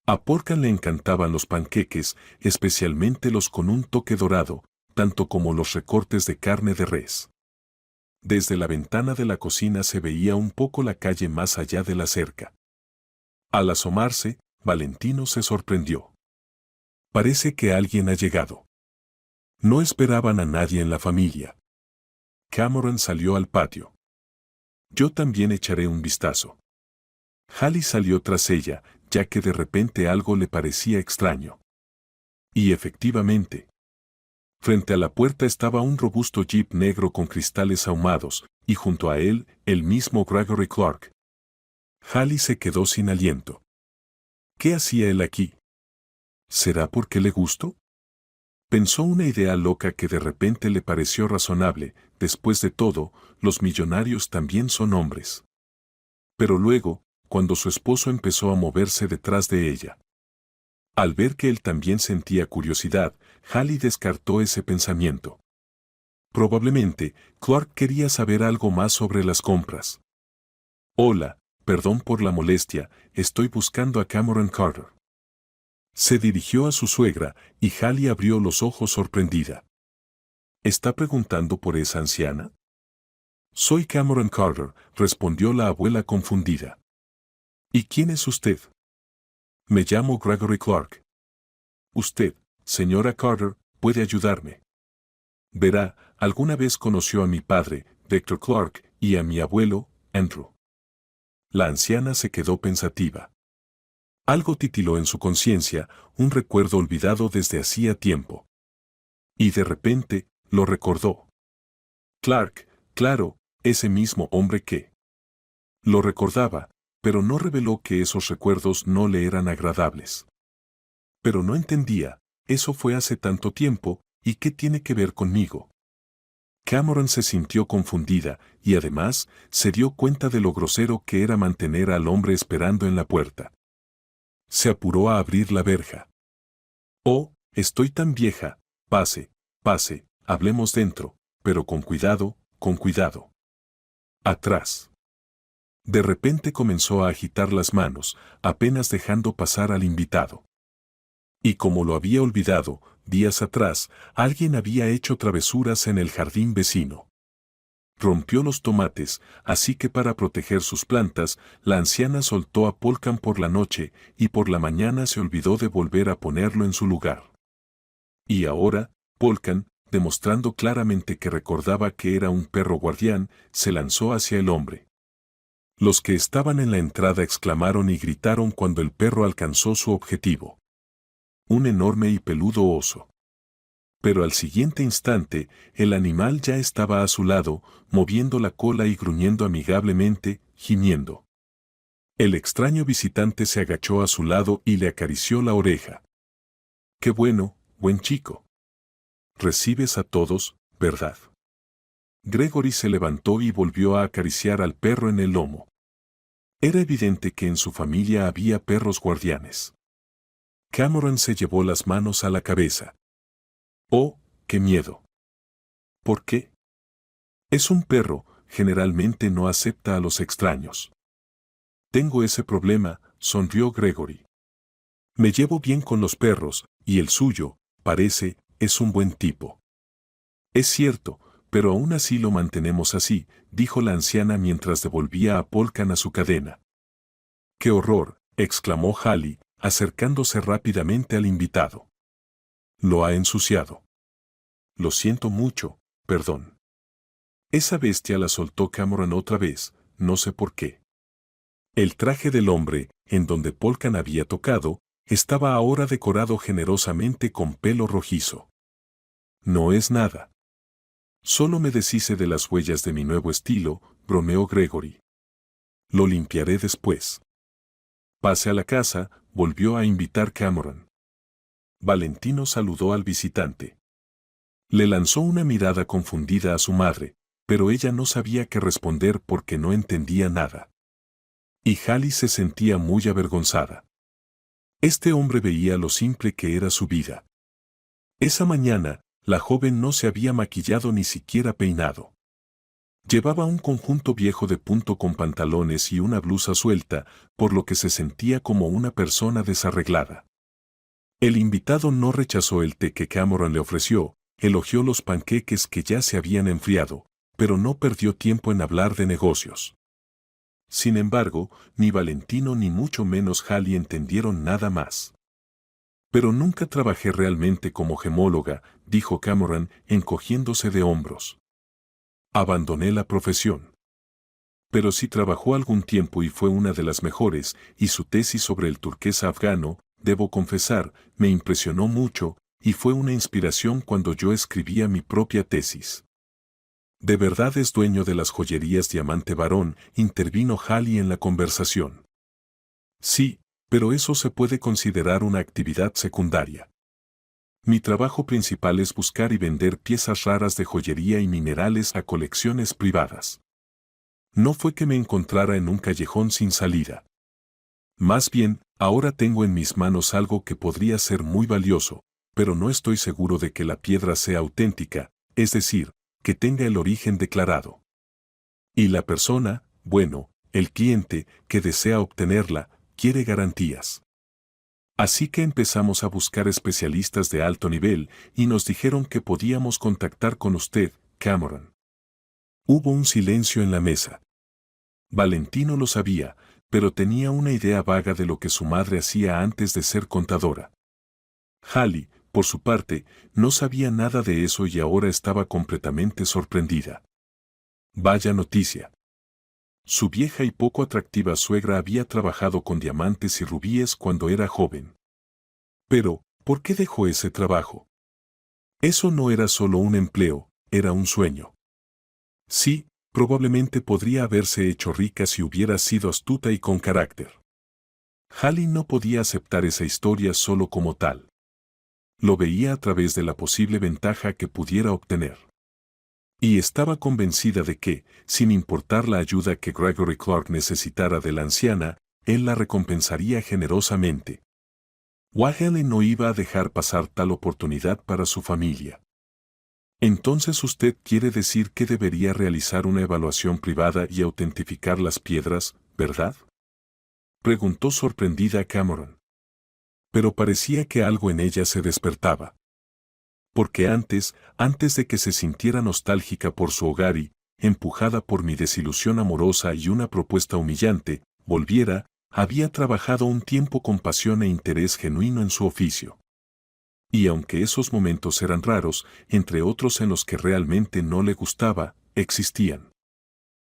A Polkan le encantaban los panqueques, especialmente los con un toque dorado, tanto como los recortes de carne de res. Desde la ventana de la cocina se veía un poco la calle más allá de la cerca. Al asomarse, Valentino se sorprendió. Parece que alguien ha llegado. No esperaban a nadie en la familia. Cameron salió al patio. Yo también echaré un vistazo. Hallie salió tras ella, ya que de repente algo le parecía extraño. Y efectivamente, Frente a la puerta estaba un robusto jeep negro con cristales ahumados, y junto a él, el mismo Gregory Clark. Hallie se quedó sin aliento. ¿Qué hacía él aquí? ¿Será porque le gustó? Pensó una idea loca que de repente le pareció razonable. Después de todo, los millonarios también son hombres. Pero luego, cuando su esposo empezó a moverse detrás de ella. Al ver que él también sentía curiosidad, Hallie descartó ese pensamiento. Probablemente, Clark quería saber algo más sobre las compras. Hola, perdón por la molestia, estoy buscando a Cameron Carter. Se dirigió a su suegra, y Hallie abrió los ojos sorprendida. ¿Está preguntando por esa anciana? Soy Cameron Carter, respondió la abuela confundida. ¿Y quién es usted? Me llamo Gregory Clark. Usted, señora Carter, puede ayudarme. Verá, alguna vez conoció a mi padre, Victor Clark, y a mi abuelo, Andrew. La anciana se quedó pensativa. Algo titiló en su conciencia, un recuerdo olvidado desde hacía tiempo. Y de repente, lo recordó. Clark, claro, ese mismo hombre que... Lo recordaba, pero no reveló que esos recuerdos no le eran agradables. Pero no entendía, eso fue hace tanto tiempo, ¿y qué tiene que ver conmigo? Cameron se sintió confundida, y además, se dio cuenta de lo grosero que era mantener al hombre esperando en la puerta. Se apuró a abrir la verja. Oh, estoy tan vieja, pase, pase, hablemos dentro, pero con cuidado, con cuidado. Atrás. De repente comenzó a agitar las manos, apenas dejando pasar al invitado. Y como lo había olvidado, días atrás, alguien había hecho travesuras en el jardín vecino. Rompió los tomates, así que para proteger sus plantas, la anciana soltó a Polkan por la noche y por la mañana se olvidó de volver a ponerlo en su lugar. Y ahora, Polkan, demostrando claramente que recordaba que era un perro guardián, se lanzó hacia el hombre. Los que estaban en la entrada exclamaron y gritaron cuando el perro alcanzó su objetivo. Un enorme y peludo oso. Pero al siguiente instante, el animal ya estaba a su lado, moviendo la cola y gruñendo amigablemente, gimiendo. El extraño visitante se agachó a su lado y le acarició la oreja. ¡Qué bueno, buen chico! Recibes a todos, ¿verdad? Gregory se levantó y volvió a acariciar al perro en el lomo. Era evidente que en su familia había perros guardianes. Cameron se llevó las manos a la cabeza. ¡Oh, qué miedo! ¿Por qué? Es un perro, generalmente no acepta a los extraños. Tengo ese problema, sonrió Gregory. Me llevo bien con los perros, y el suyo, parece, es un buen tipo. Es cierto, pero aún así lo mantenemos así, dijo la anciana mientras devolvía a Polkan a su cadena. ¡Qué horror!, exclamó Hallie, acercándose rápidamente al invitado. Lo ha ensuciado. Lo siento mucho, perdón. Esa bestia la soltó Cameron otra vez, no sé por qué. El traje del hombre, en donde Polkan había tocado, estaba ahora decorado generosamente con pelo rojizo. No es nada. Solo me deshice de las huellas de mi nuevo estilo, bromeó Gregory. Lo limpiaré después. Pase a la casa, volvió a invitar Cameron. Valentino saludó al visitante. Le lanzó una mirada confundida a su madre, pero ella no sabía qué responder porque no entendía nada. Y Hallie se sentía muy avergonzada. Este hombre veía lo simple que era su vida. Esa mañana, la joven no se había maquillado ni siquiera peinado. Llevaba un conjunto viejo de punto con pantalones y una blusa suelta, por lo que se sentía como una persona desarreglada. El invitado no rechazó el té que Cameron le ofreció, elogió los panqueques que ya se habían enfriado, pero no perdió tiempo en hablar de negocios. Sin embargo, ni Valentino ni mucho menos Hallie entendieron nada más. Pero nunca trabajé realmente como gemóloga, dijo Cameron, encogiéndose de hombros. Abandoné la profesión. Pero sí trabajó algún tiempo y fue una de las mejores, y su tesis sobre el turquesa afgano, debo confesar, me impresionó mucho, y fue una inspiración cuando yo escribía mi propia tesis. ¿De verdad es dueño de las joyerías Diamante Barón?, intervino Halley en la conversación. Sí, pero eso se puede considerar una actividad secundaria. Mi trabajo principal es buscar y vender piezas raras de joyería y minerales a colecciones privadas. No fue que me encontrara en un callejón sin salida. Más bien, ahora tengo en mis manos algo que podría ser muy valioso, pero no estoy seguro de que la piedra sea auténtica, es decir, que tenga el origen declarado. Y la persona, bueno, el cliente, que desea obtenerla, quiere garantías. Así que empezamos a buscar especialistas de alto nivel y nos dijeron que podíamos contactar con usted, Cameron. Hubo un silencio en la mesa. Valentino lo sabía, pero tenía una idea vaga de lo que su madre hacía antes de ser contadora. Halley, por su parte, no sabía nada de eso y ahora estaba completamente sorprendida. Vaya noticia. Su vieja y poco atractiva suegra había trabajado con diamantes y rubíes cuando era joven. Pero, ¿por qué dejó ese trabajo? Eso no era solo un empleo, era un sueño. Sí, probablemente podría haberse hecho rica si hubiera sido astuta y con carácter. Halley no podía aceptar esa historia solo como tal. Lo veía a través de la posible ventaja que pudiera obtener. Y estaba convencida de que, sin importar la ayuda que Gregory Clark necesitara de la anciana, él la recompensaría generosamente. Halley no iba a dejar pasar tal oportunidad para su familia. Entonces usted quiere decir que debería realizar una evaluación privada y autentificar las piedras, ¿verdad?, preguntó sorprendida Cameron. Pero parecía que algo en ella se despertaba. Porque antes de que se sintiera nostálgica por su hogar y, empujada por mi desilusión amorosa y una propuesta humillante, volviera, había trabajado un tiempo con pasión e interés genuino en su oficio. Y aunque esos momentos eran raros, entre otros en los que realmente no le gustaba, existían.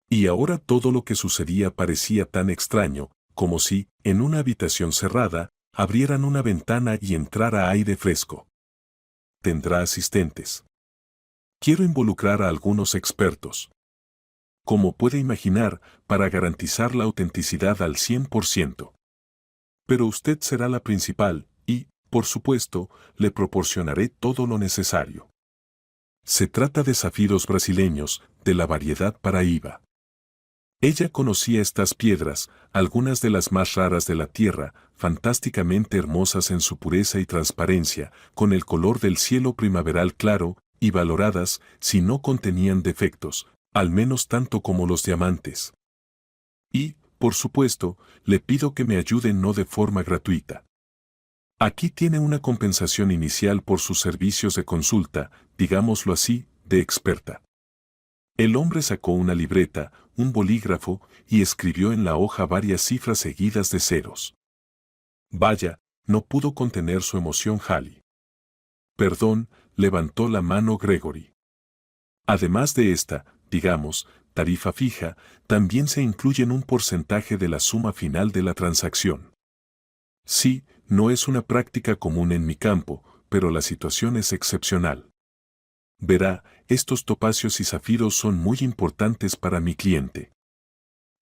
Y ahora todo lo que sucedía parecía tan extraño, como si, en una habitación cerrada, abrieran una ventana y entrara aire fresco. Tendrá asistentes. Quiero involucrar a algunos expertos. Como puede imaginar, para garantizar la autenticidad al 100%. Pero usted será la principal, y, por supuesto, le proporcionaré todo lo necesario. Se trata de zafiros brasileños, de la variedad Paraíba. Ella conocía estas piedras, algunas de las más raras de la tierra, fantásticamente hermosas en su pureza y transparencia, con el color del cielo primaveral claro, y valoradas si no contenían defectos, al menos tanto como los diamantes. Y, por supuesto, le pido que me ayude no de forma gratuita. Aquí tiene una compensación inicial por sus servicios de consulta, digámoslo así, de experta. El hombre sacó una libreta, un bolígrafo, y escribió en la hoja varias cifras seguidas de ceros. Vaya, no pudo contener su emoción Halley. Perdón, levantó la mano Gregory. Además de esta, digamos, tarifa fija, también se incluyen un porcentaje de la suma final de la transacción. Sí, no es una práctica común en mi campo, pero la situación es excepcional. Verá, estos topacios y zafiros son muy importantes para mi cliente.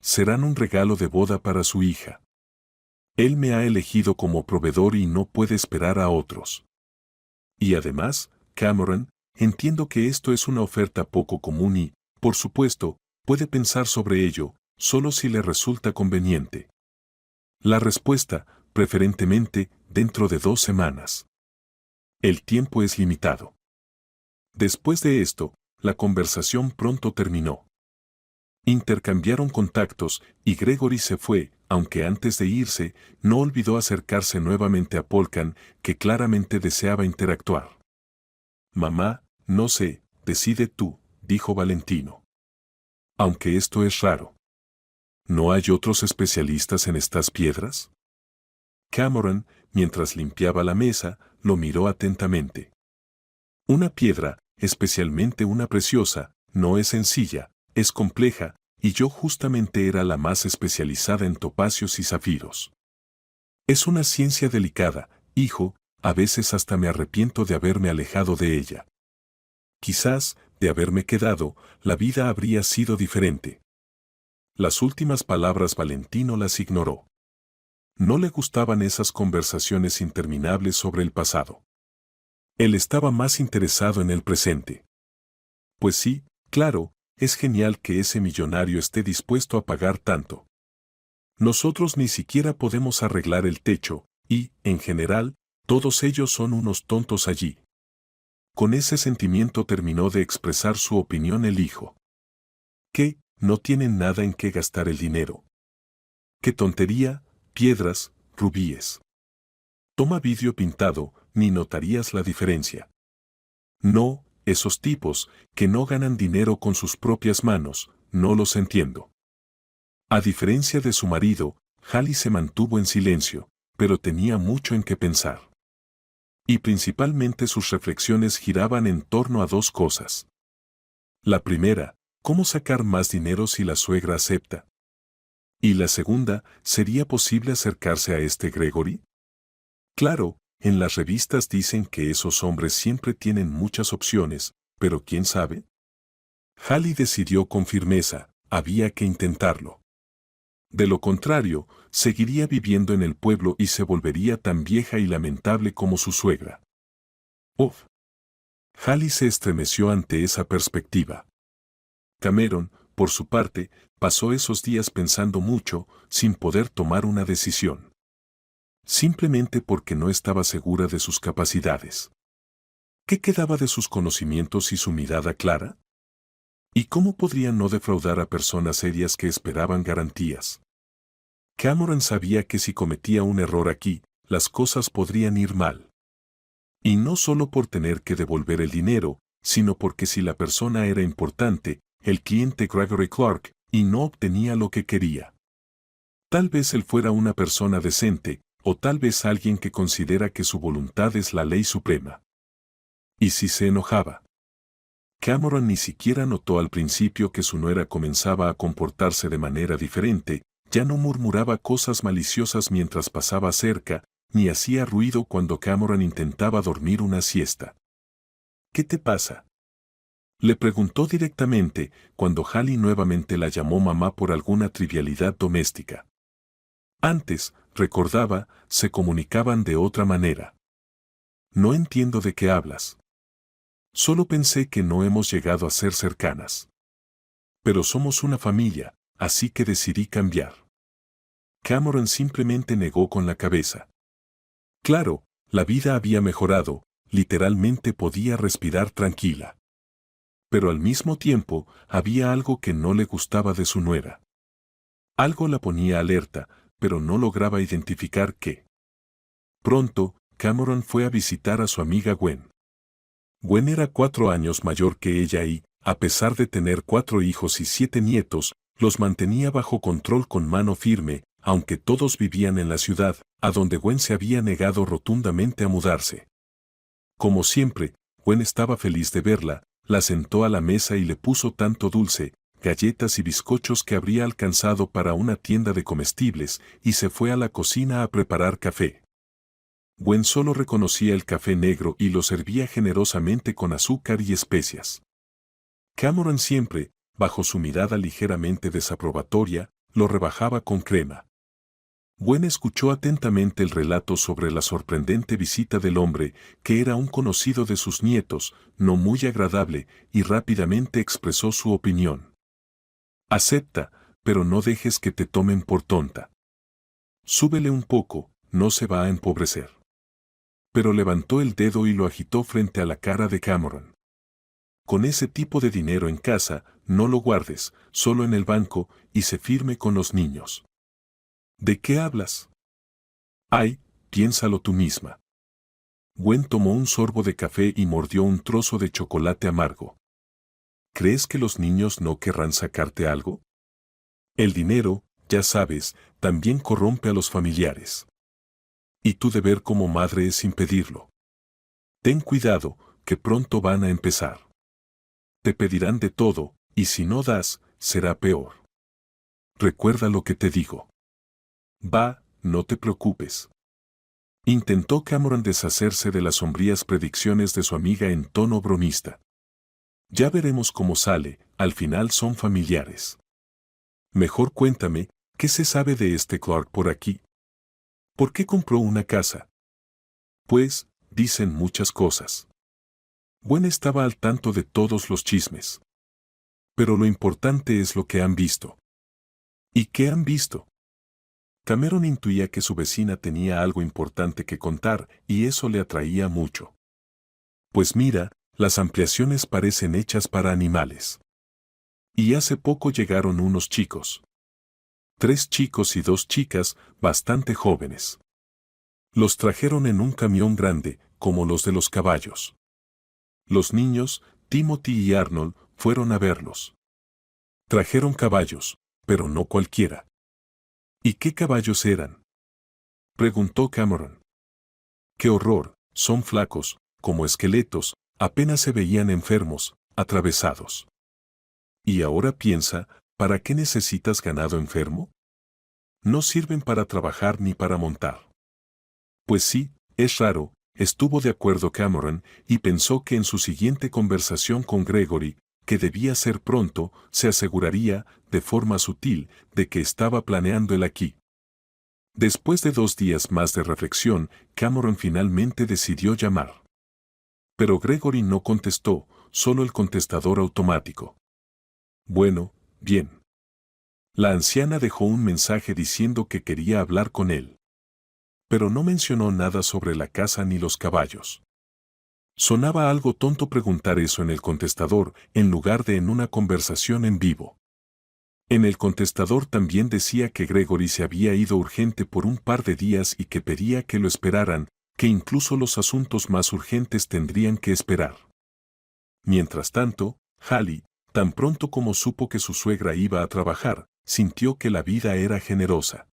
Serán un regalo de boda para su hija. Él me ha elegido como proveedor y no puede esperar a otros. Y además, Cameron, entiendo que esto es una oferta poco común y, por supuesto, puede pensar sobre ello, solo si le resulta conveniente. La respuesta, preferentemente, dentro de 2 semanas. El tiempo es limitado. Después de esto, la conversación pronto terminó. Intercambiaron contactos y Gregory se fue, aunque antes de irse, no olvidó acercarse nuevamente a Polkan, que claramente deseaba interactuar. Mamá, no sé, decide tú, dijo Valentino. Aunque esto es raro. ¿No hay otros especialistas en estas piedras? Cameron, mientras limpiaba la mesa, lo miró atentamente. Una piedra, especialmente una preciosa, no es sencilla, es compleja, y yo justamente era la más especializada en topacios y zafiros. Es una ciencia delicada, hijo, a veces hasta me arrepiento de haberme alejado de ella. Quizás, de haberme quedado, la vida habría sido diferente. Las últimas palabras Valentino las ignoró. No le gustaban esas conversaciones interminables sobre el pasado. Él estaba más interesado en el presente. Pues sí, claro, es genial que ese millonario esté dispuesto a pagar tanto. Nosotros ni siquiera podemos arreglar el techo, y, en general, todos ellos son unos tontos allí. Con ese sentimiento terminó de expresar su opinión el hijo. ¿Qué? No tienen nada en qué gastar el dinero. ¡Qué tontería! Piedras, rubíes. Toma vidrio pintado, ni notarías la diferencia. No, esos tipos, que no ganan dinero con sus propias manos, no los entiendo. A diferencia de su marido, Hallie se mantuvo en silencio, pero tenía mucho en qué pensar. Y principalmente sus reflexiones giraban en torno a dos cosas. La primera, ¿cómo sacar más dinero si la suegra acepta? Y la segunda, ¿sería posible acercarse a este Gregory? Claro, en las revistas dicen que esos hombres siempre tienen muchas opciones, pero ¿quién sabe? Hallie decidió con firmeza, había que intentarlo. De lo contrario, seguiría viviendo en el pueblo y se volvería tan vieja y lamentable como su suegra. ¡Uf! Hallie se estremeció ante esa perspectiva. Cameron, por su parte, pasó esos días pensando mucho, sin poder tomar una decisión. Simplemente porque no estaba segura de sus capacidades. ¿Qué quedaba de sus conocimientos y su mirada clara? ¿Y cómo podría no defraudar a personas serias que esperaban garantías? Cameron sabía que si cometía un error aquí, las cosas podrían ir mal. Y no solo por tener que devolver el dinero, sino porque si la persona era importante, el cliente Gregory Clark, y no obtenía lo que quería. Tal vez él fuera una persona decente, o tal vez alguien que considera que su voluntad es la ley suprema. ¿Y si se enojaba? Cameron ni siquiera notó al principio que su nuera comenzaba a comportarse de manera diferente, ya no murmuraba cosas maliciosas mientras pasaba cerca, ni hacía ruido cuando Cameron intentaba dormir una siesta. ¿Qué te pasa?, le preguntó directamente, cuando Hallie nuevamente la llamó mamá por alguna trivialidad doméstica. Antes, recordaba, se comunicaban de otra manera. No entiendo de qué hablas. Solo pensé que no hemos llegado a ser cercanas. Pero somos una familia, así que decidí cambiar. Cameron simplemente negó con la cabeza. Claro, la vida había mejorado, literalmente podía respirar tranquila. Pero al mismo tiempo, había algo que no le gustaba de su nuera. Algo la ponía alerta, pero no lograba identificar qué. Pronto, Cameron fue a visitar a su amiga Gwen. Gwen era 4 años mayor que ella y, a pesar de tener 4 hijos y 7 nietos, los mantenía bajo control con mano firme, aunque todos vivían en la ciudad, a donde Gwen se había negado rotundamente a mudarse. Como siempre, Gwen estaba feliz de verla, la sentó a la mesa y le puso tanto dulce, galletas y bizcochos que habría alcanzado para una tienda de comestibles, y se fue a la cocina a preparar café. Gwen solo reconocía el café negro y lo servía generosamente con azúcar y especias. Cameron siempre, bajo su mirada ligeramente desaprobatoria, lo rebajaba con crema. Gwen escuchó atentamente el relato sobre la sorprendente visita del hombre, que era un conocido de sus nietos, no muy agradable, y rápidamente expresó su opinión. Acepta, pero no dejes que te tomen por tonta. Súbele un poco, no se va a empobrecer. Pero levantó el dedo y lo agitó frente a la cara de Cameron. Con ese tipo de dinero en casa, no lo guardes, solo en el banco, y sé firme con los niños. ¿De qué hablas? Ay, piénsalo tú misma. Gwen tomó un sorbo de café y mordió un trozo de chocolate amargo. ¿Crees que los niños no querrán sacarte algo? El dinero, ya sabes, también corrompe a los familiares. Y tu deber como madre es impedirlo. Ten cuidado, que pronto van a empezar. Te pedirán de todo, y si no das, será peor. Recuerda lo que te digo. Va, no te preocupes. Intentó Cameron deshacerse de las sombrías predicciones de su amiga en tono bromista. Ya veremos cómo sale, al final son familiares. Mejor cuéntame, ¿qué se sabe de este Clark por aquí? ¿Por qué compró una casa? Pues, dicen muchas cosas. Gwen estaba al tanto de todos los chismes. Pero lo importante es lo que han visto. ¿Y qué han visto? Cameron intuía que su vecina tenía algo importante que contar y eso le atraía mucho. Pues mira, las ampliaciones parecen hechas para animales. Y hace poco llegaron unos chicos. 3 chicos y 2 chicas, bastante jóvenes. Los trajeron en un camión grande, como los de los caballos. Los niños, Timothy y Arnold, fueron a verlos. Trajeron caballos, pero no cualquiera. ¿Y qué caballos eran? Preguntó Cameron. ¡Qué horror! Son flacos, como esqueletos, apenas se veían enfermos, atravesados. Y ahora piensa, ¿para qué necesitas ganado enfermo? No sirven para trabajar ni para montar. Pues sí, es raro, estuvo de acuerdo Cameron, y pensó que en su siguiente conversación con Gregory, que debía ser pronto, se aseguraría, de forma sutil, de que estaba planeando el aquí. Después de 2 días más de reflexión, Cameron finalmente decidió llamar. Pero Gregory no contestó, solo el contestador automático. Bueno, bien. La anciana dejó un mensaje diciendo que quería hablar con él. Pero no mencionó nada sobre la casa ni los caballos. Sonaba algo tonto preguntar eso en el contestador, en lugar de en una conversación en vivo. En el contestador también decía que Gregory se había ido urgente por un par de días y que pedía que lo esperaran, que incluso los asuntos más urgentes tendrían que esperar. Mientras tanto, Hallie, tan pronto como supo que su suegra iba a trabajar, sintió que la vida era generosa.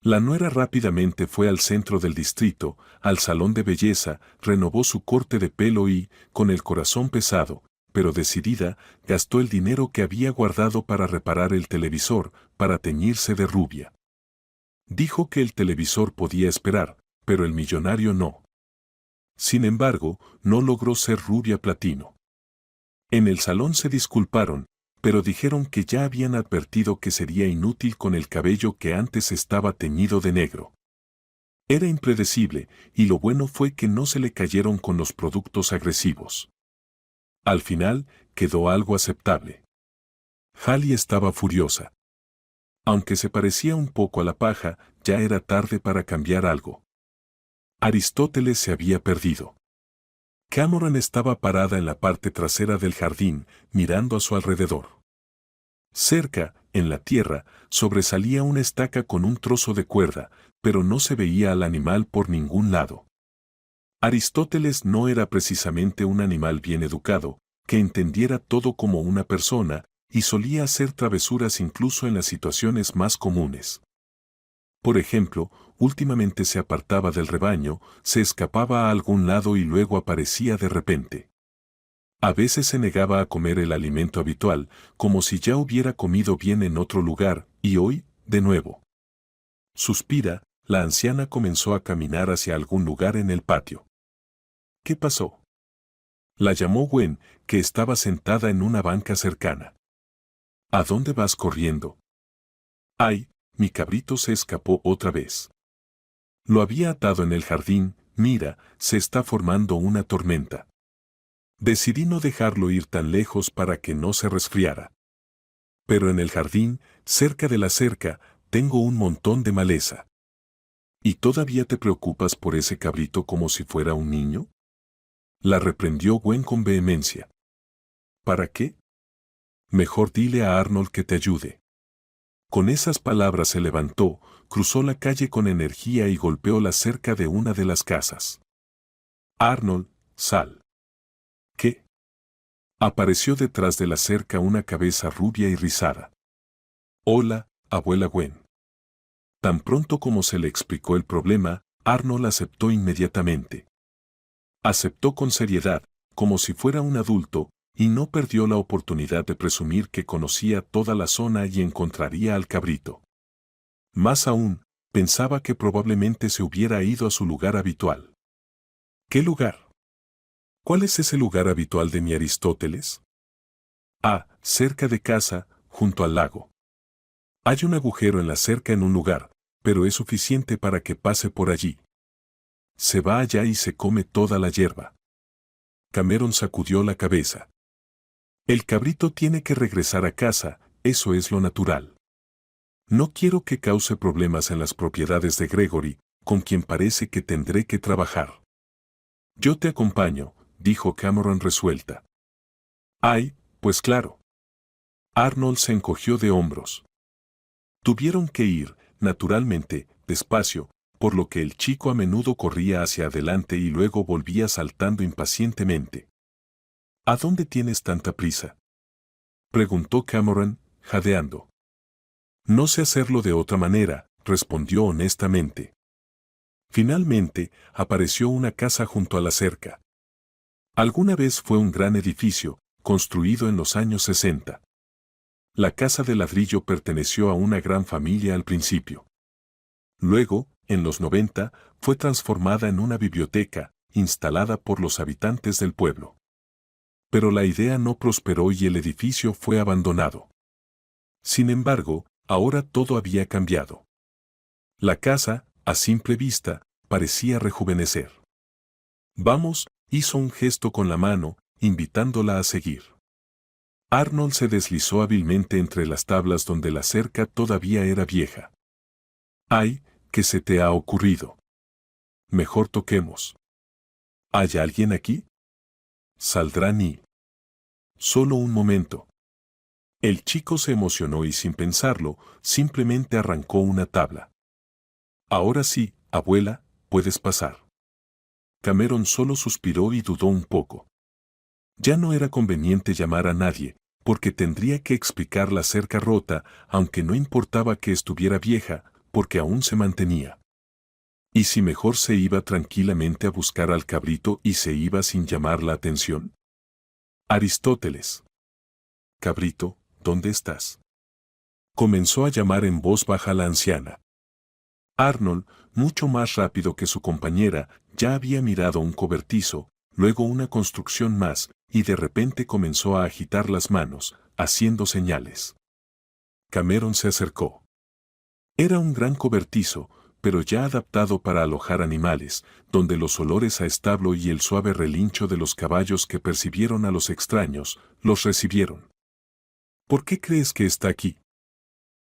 La nuera rápidamente fue al centro del distrito, al salón de belleza, renovó su corte de pelo y, con el corazón pesado, pero decidida, gastó el dinero que había guardado para reparar el televisor, para teñirse de rubia. Dijo que el televisor podía esperar, pero el millonario no. Sin embargo, no logró ser rubia platino. En el salón se disculparon, pero dijeron que ya habían advertido que sería inútil con el cabello que antes estaba teñido de negro. Era impredecible, y lo bueno fue que no se le cayeron con los productos agresivos. Al final, quedó algo aceptable. Hallie estaba furiosa. Aunque se parecía un poco a la paja, ya era tarde para cambiar algo. Aristóteles se había perdido. Cameron estaba parada en la parte trasera del jardín, mirando a su alrededor. Cerca, en la tierra, sobresalía una estaca con un trozo de cuerda, pero no se veía al animal por ningún lado. Aristóteles no era precisamente un animal bien educado, que entendiera todo como una persona, y solía hacer travesuras incluso en las situaciones más comunes. Por ejemplo, últimamente se apartaba del rebaño, se escapaba a algún lado y luego aparecía de repente. A veces se negaba a comer el alimento habitual, como si ya hubiera comido bien en otro lugar, y hoy, de nuevo. Suspira, la anciana comenzó a caminar hacia algún lugar en el patio. ¿Qué pasó? La llamó Gwen, que estaba sentada en una banca cercana. ¿A dónde vas corriendo? ¡Ay! Mi cabrito se escapó otra vez. Lo había atado en el jardín, mira, se está formando una tormenta. Decidí no dejarlo ir tan lejos para que no se resfriara. Pero en el jardín, cerca de la cerca, tengo un montón de maleza. ¿Y todavía te preocupas por ese cabrito como si fuera un niño? La reprendió Gwen con vehemencia. ¿Para qué? Mejor dile a Arnold que te ayude. Con esas palabras se levantó, cruzó la calle con energía y golpeó la cerca de una de las casas. Arnold, sal. ¿Qué? Apareció detrás de la cerca una cabeza rubia y rizada. Hola, abuela Gwen. Tan pronto como se le explicó el problema, Arnold aceptó inmediatamente. Aceptó con seriedad, como si fuera un adulto, y no perdió la oportunidad de presumir que conocía toda la zona y encontraría al cabrito. Más aún, pensaba que probablemente se hubiera ido a su lugar habitual. ¿Qué lugar? ¿Cuál es ese lugar habitual de mi Aristóteles? Ah, cerca de casa, junto al lago. Hay un agujero en la cerca en un lugar, pero es suficiente para que pase por allí. Se va allá y se come toda la hierba. Cameron sacudió la cabeza. El cabrito tiene que regresar a casa, eso es lo natural. No quiero que cause problemas en las propiedades de Gregory, con quien parece que tendré que trabajar. Yo te acompaño, dijo Cameron resuelta. Ay, pues claro. Arnold se encogió de hombros. Tuvieron que ir, naturalmente, despacio, por lo que el chico a menudo corría hacia adelante y luego volvía saltando impacientemente. ¿A dónde tienes tanta prisa?, preguntó Cameron, jadeando. No sé hacerlo de otra manera, respondió honestamente. Finalmente, apareció una casa junto a la cerca. Alguna vez fue un gran edificio, construido en los años 60. La casa de ladrillo perteneció a una gran familia al principio. Luego, en los 90, fue transformada en una biblioteca, instalada por los habitantes del pueblo. Pero la idea no prosperó y el edificio fue abandonado. Sin embargo, ahora todo había cambiado. La casa, a simple vista, parecía rejuvenecer. Vamos, hizo un gesto con la mano, invitándola a seguir. Arnold se deslizó hábilmente entre las tablas donde la cerca todavía era vieja. ¡Ay! ¿Qué se te ha ocurrido? Mejor toquemos. ¿Hay alguien aquí? Saldrá Ni. Solo un momento. El chico se emocionó y sin pensarlo, simplemente arrancó una tabla. Ahora sí, abuela, puedes pasar. Cameron solo suspiró y dudó un poco. Ya no era conveniente llamar a nadie, porque tendría que explicar la cerca rota, aunque no importaba que estuviera vieja, porque aún se mantenía. ¿Y si mejor se iba tranquilamente a buscar al cabrito y se iba sin llamar la atención? Aristóteles. Cabrito, ¿dónde estás? Comenzó a llamar en voz baja la anciana. Arnold, mucho más rápido que su compañera, ya había mirado un cobertizo, luego una construcción más, y de repente comenzó a agitar las manos, haciendo señales. Cameron se acercó. Era un gran cobertizo, pero ya adaptado para alojar animales, donde los olores a establo y el suave relincho de los caballos que percibieron a los extraños, los recibieron. ¿Por qué crees que está aquí?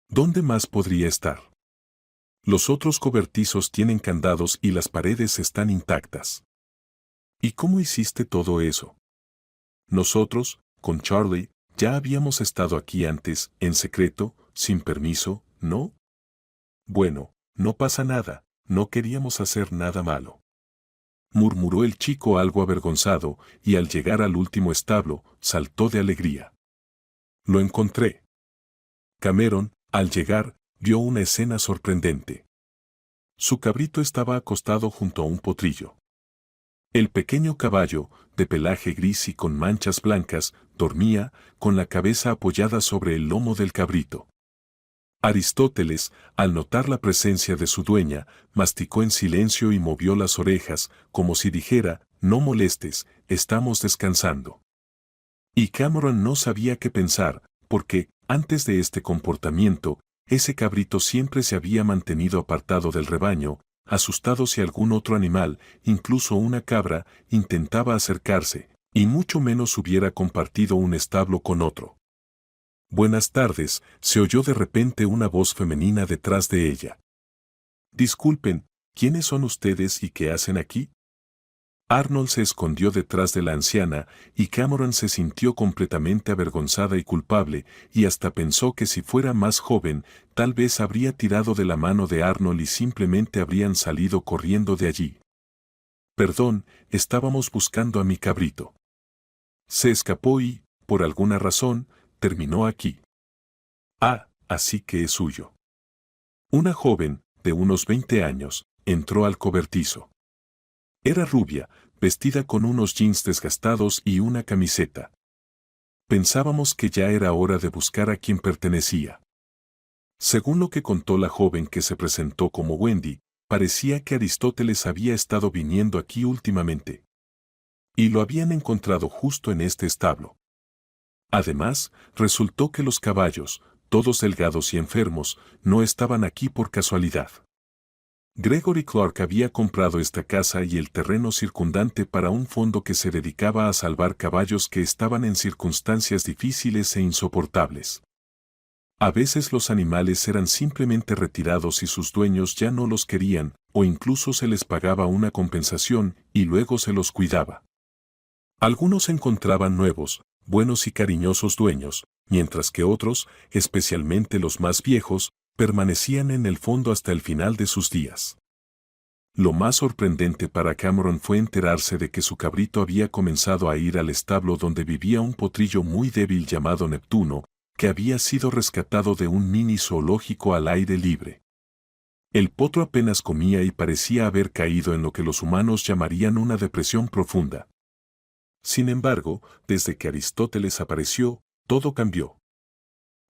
¿Dónde más podría estar? Los otros cobertizos tienen candados y las paredes están intactas. ¿Y cómo hiciste todo eso? Nosotros, con Charlie, ya habíamos estado aquí antes, en secreto, sin permiso, ¿no? Bueno, no pasa nada, no queríamos hacer nada malo. Murmuró el chico algo avergonzado, y al llegar al último establo, saltó de alegría. Lo encontré. Cameron, al llegar, vio una escena sorprendente. Su cabrito estaba acostado junto a un potrillo. El pequeño caballo, de pelaje gris y con manchas blancas, dormía, con la cabeza apoyada sobre el lomo del cabrito. Aristóteles, al notar la presencia de su dueña, masticó en silencio y movió las orejas, como si dijera, no molestes, estamos descansando. Y Cameron no sabía qué pensar, porque, antes de este comportamiento, ese cabrito siempre se había mantenido apartado del rebaño, asustado si algún otro animal, incluso una cabra, intentaba acercarse, y mucho menos hubiera compartido un establo con otro. Buenas tardes, se oyó de repente una voz femenina detrás de ella. Disculpen, ¿quiénes son ustedes y qué hacen aquí? Arnold se escondió detrás de la anciana, y Cameron se sintió completamente avergonzada y culpable, y hasta pensó que si fuera más joven, tal vez habría tirado de la mano de Arnold y simplemente habrían salido corriendo de allí. Perdón, estábamos buscando a mi cabrito. Se escapó y, por alguna razón, terminó aquí. Ah, así que es suyo. Una joven, de unos 20 años, entró al cobertizo. Era rubia, vestida con unos jeans desgastados y una camiseta. Pensábamos que ya era hora de buscar a quien pertenecía. Según lo que contó la joven que se presentó como Wendy, parecía que Aristóteles había estado viniendo aquí últimamente. Y lo habían encontrado justo en este establo. Además, resultó que los caballos, todos delgados y enfermos, no estaban aquí por casualidad. Gregory Clark había comprado esta casa y el terreno circundante para un fondo que se dedicaba a salvar caballos que estaban en circunstancias difíciles e insoportables. A veces los animales eran simplemente retirados y sus dueños ya no los querían, o incluso se les pagaba una compensación y luego se los cuidaba. Algunos encontraban nuevos, buenos y cariñosos dueños, mientras que otros, especialmente los más viejos, permanecían en el fondo hasta el final de sus días. Lo más sorprendente para Cameron fue enterarse de que su cabrito había comenzado a ir al establo donde vivía un potrillo muy débil llamado Neptuno, que había sido rescatado de un mini zoológico al aire libre. El potro apenas comía y parecía haber caído en lo que los humanos llamarían una depresión profunda. Sin embargo, desde que Aristóteles apareció, todo cambió.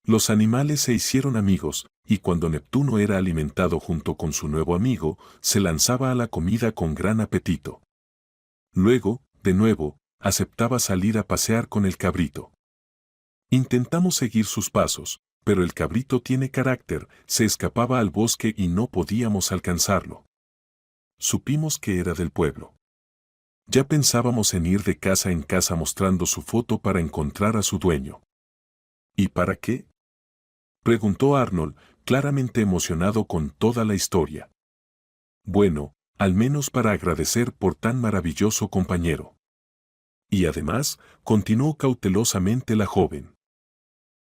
Los animales se hicieron amigos, y cuando Neptuno era alimentado junto con su nuevo amigo, se lanzaba a la comida con gran apetito. Luego, de nuevo, aceptaba salir a pasear con el cabrito. Intentamos seguir sus pasos, pero el cabrito tiene carácter, se escapaba al bosque y no podíamos alcanzarlo. Supimos que era del pueblo. Ya pensábamos en ir de casa en casa mostrando su foto para encontrar a su dueño. ¿Y para qué?, preguntó Arnold, claramente emocionado con toda la historia. Bueno, al menos para agradecer por tan maravilloso compañero. Y además, continuó cautelosamente la joven.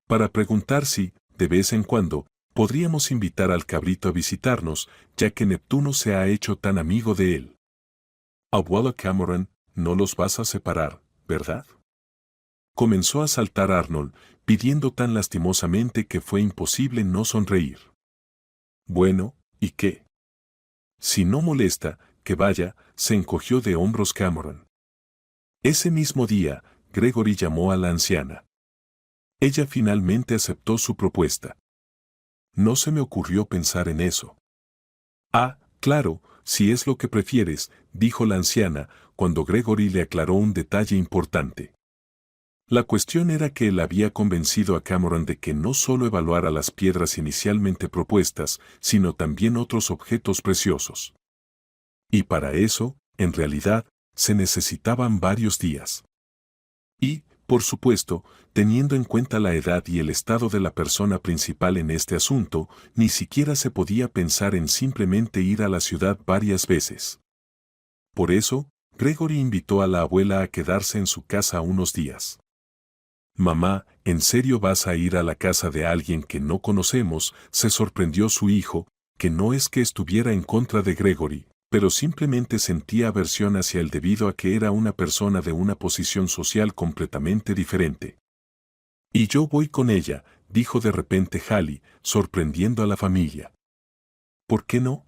Para preguntar si, de vez en cuando, podríamos invitar al cabrito a visitarnos, ya que Neptuno se ha hecho tan amigo de él. Abuela Cameron, no los vas a separar, ¿verdad? Comenzó a saltar Arnold, pidiendo tan lastimosamente que fue imposible no sonreír. Bueno, ¿y qué? Si no molesta, que vaya, se encogió de hombros Cameron. Ese mismo día, Gregory llamó a la anciana. Ella finalmente aceptó su propuesta. No se me ocurrió pensar en eso. Ah, claro, si es lo que prefieres, dijo la anciana, cuando Gregory le aclaró un detalle importante. La cuestión era que él había convencido a Cameron de que no solo evaluara las piedras inicialmente propuestas, sino también otros objetos preciosos. Y para eso, en realidad, se necesitaban varios días. Y, por supuesto, teniendo en cuenta la edad y el estado de la persona principal en este asunto, ni siquiera se podía pensar en simplemente ir a la ciudad varias veces. Por eso, Gregory invitó a la abuela a quedarse en su casa unos días. Mamá, ¿en serio vas a ir a la casa de alguien que no conocemos?, se sorprendió su hijo, que no es que estuviera en contra de Gregory, pero simplemente sentía aversión hacia él debido a que era una persona de una posición social completamente diferente. Y yo voy con ella, dijo de repente Hallie, sorprendiendo a la familia. ¿Por qué no?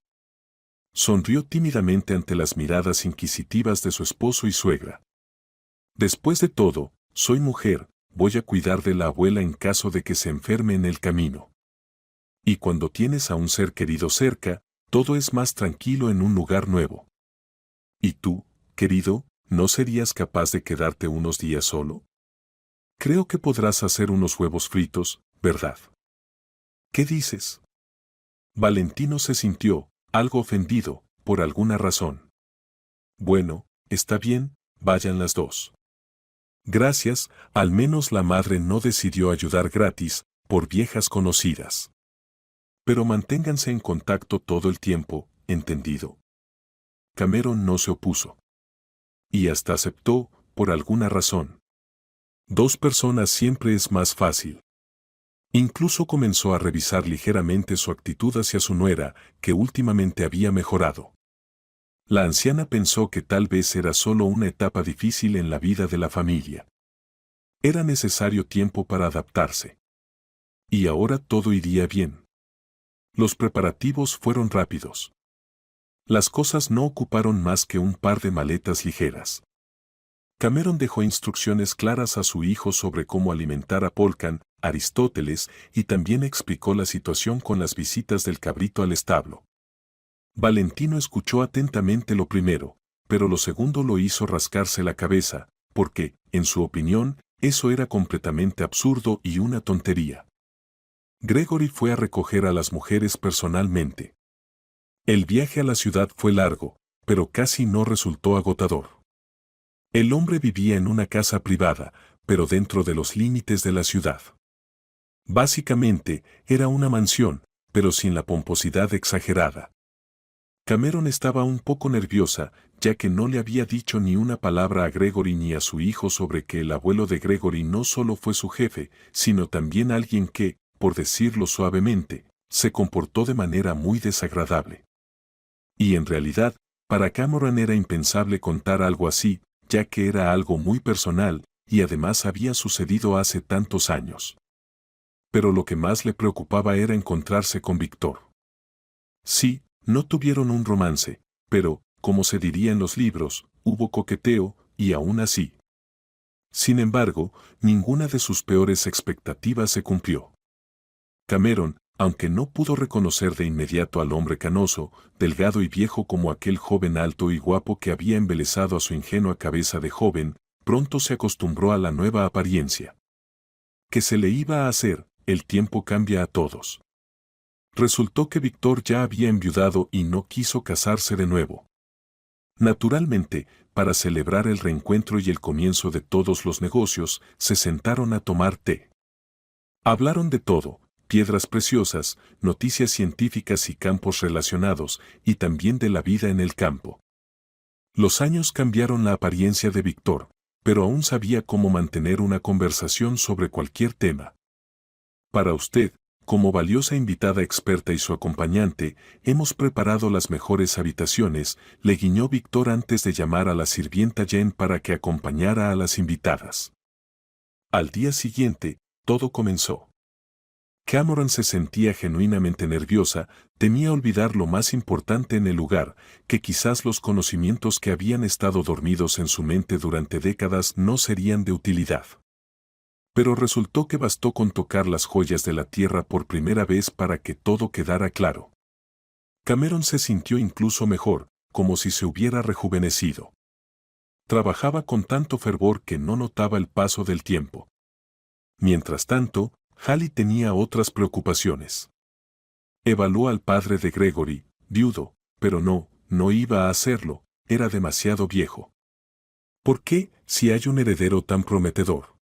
Sonrió tímidamente ante las miradas inquisitivas de su esposo y suegra. Después de todo, soy mujer, voy a cuidar de la abuela en caso de que se enferme en el camino. Y cuando tienes a un ser querido cerca, todo es más tranquilo en un lugar nuevo. ¿Y tú, querido, no serías capaz de quedarte unos días solo? Creo que podrás hacer unos huevos fritos, ¿verdad? ¿Qué dices? Valentino se sintió, algo ofendido, por alguna razón. Bueno, está bien, vayan las dos. Gracias, al menos la madre no decidió ayudar gratis, por viejas conocidas. Pero manténganse en contacto todo el tiempo, ¿entendido? Cameron no se opuso. Y hasta aceptó, por alguna razón. Dos personas siempre es más fácil. Incluso comenzó a revisar ligeramente su actitud hacia su nuera, que últimamente había mejorado. La anciana pensó que tal vez era solo una etapa difícil en la vida de la familia. Era necesario tiempo para adaptarse. Y ahora todo iría bien. Los preparativos fueron rápidos. Las cosas no ocuparon más que un par de maletas ligeras. Cameron dejó instrucciones claras a su hijo sobre cómo alimentar a Polkan, Aristóteles, y también explicó la situación con las visitas del cabrito al establo. Valentino escuchó atentamente lo primero, pero lo segundo lo hizo rascarse la cabeza, porque, en su opinión, eso era completamente absurdo y una tontería. Gregory fue a recoger a las mujeres personalmente. El viaje a la ciudad fue largo, pero casi no resultó agotador. El hombre vivía en una casa privada, pero dentro de los límites de la ciudad. Básicamente, era una mansión, pero sin la pomposidad exagerada. Cameron estaba un poco nerviosa, ya que no le había dicho ni una palabra a Gregory ni a su hijo sobre que el abuelo de Gregory no solo fue su jefe, sino también alguien que, por decirlo suavemente, se comportó de manera muy desagradable. Y en realidad, para Cameron era impensable contar algo así, ya que era algo muy personal, y además había sucedido hace tantos años. Pero lo que más le preocupaba era encontrarse con Víctor. Sí, no tuvieron un romance, pero, como se diría en los libros, hubo coqueteo, y aún así. Sin embargo, ninguna de sus peores expectativas se cumplió. Cameron, aunque no pudo reconocer de inmediato al hombre canoso, delgado y viejo como aquel joven alto y guapo que había embelesado a su ingenua cabeza de joven, pronto se acostumbró a la nueva apariencia. ¿Qué se le iba a hacer? El tiempo cambia a todos. Resultó que Víctor ya había enviudado y no quiso casarse de nuevo. Naturalmente, para celebrar el reencuentro y el comienzo de todos los negocios, se sentaron a tomar té. Hablaron de todo: piedras preciosas, noticias científicas y campos relacionados, y también de la vida en el campo. Los años cambiaron la apariencia de Víctor, pero aún sabía cómo mantener una conversación sobre cualquier tema. Para usted, como valiosa invitada experta y su acompañante, hemos preparado las mejores habitaciones, le guiñó Víctor antes de llamar a la sirvienta Jen para que acompañara a las invitadas. Al día siguiente, todo comenzó. Cameron se sentía genuinamente nerviosa, temía olvidar lo más importante en el lugar, que quizás los conocimientos que habían estado dormidos en su mente durante décadas no serían de utilidad. Pero resultó que bastó con tocar las joyas de la tierra por primera vez para que todo quedara claro. Cameron se sintió incluso mejor, como si se hubiera rejuvenecido. Trabajaba con tanto fervor que no notaba el paso del tiempo. Mientras tanto, Hallie tenía otras preocupaciones. Evaluó al padre de Gregory, viudo, pero no iba a hacerlo, era demasiado viejo. ¿Por qué, si hay un heredero tan prometedor?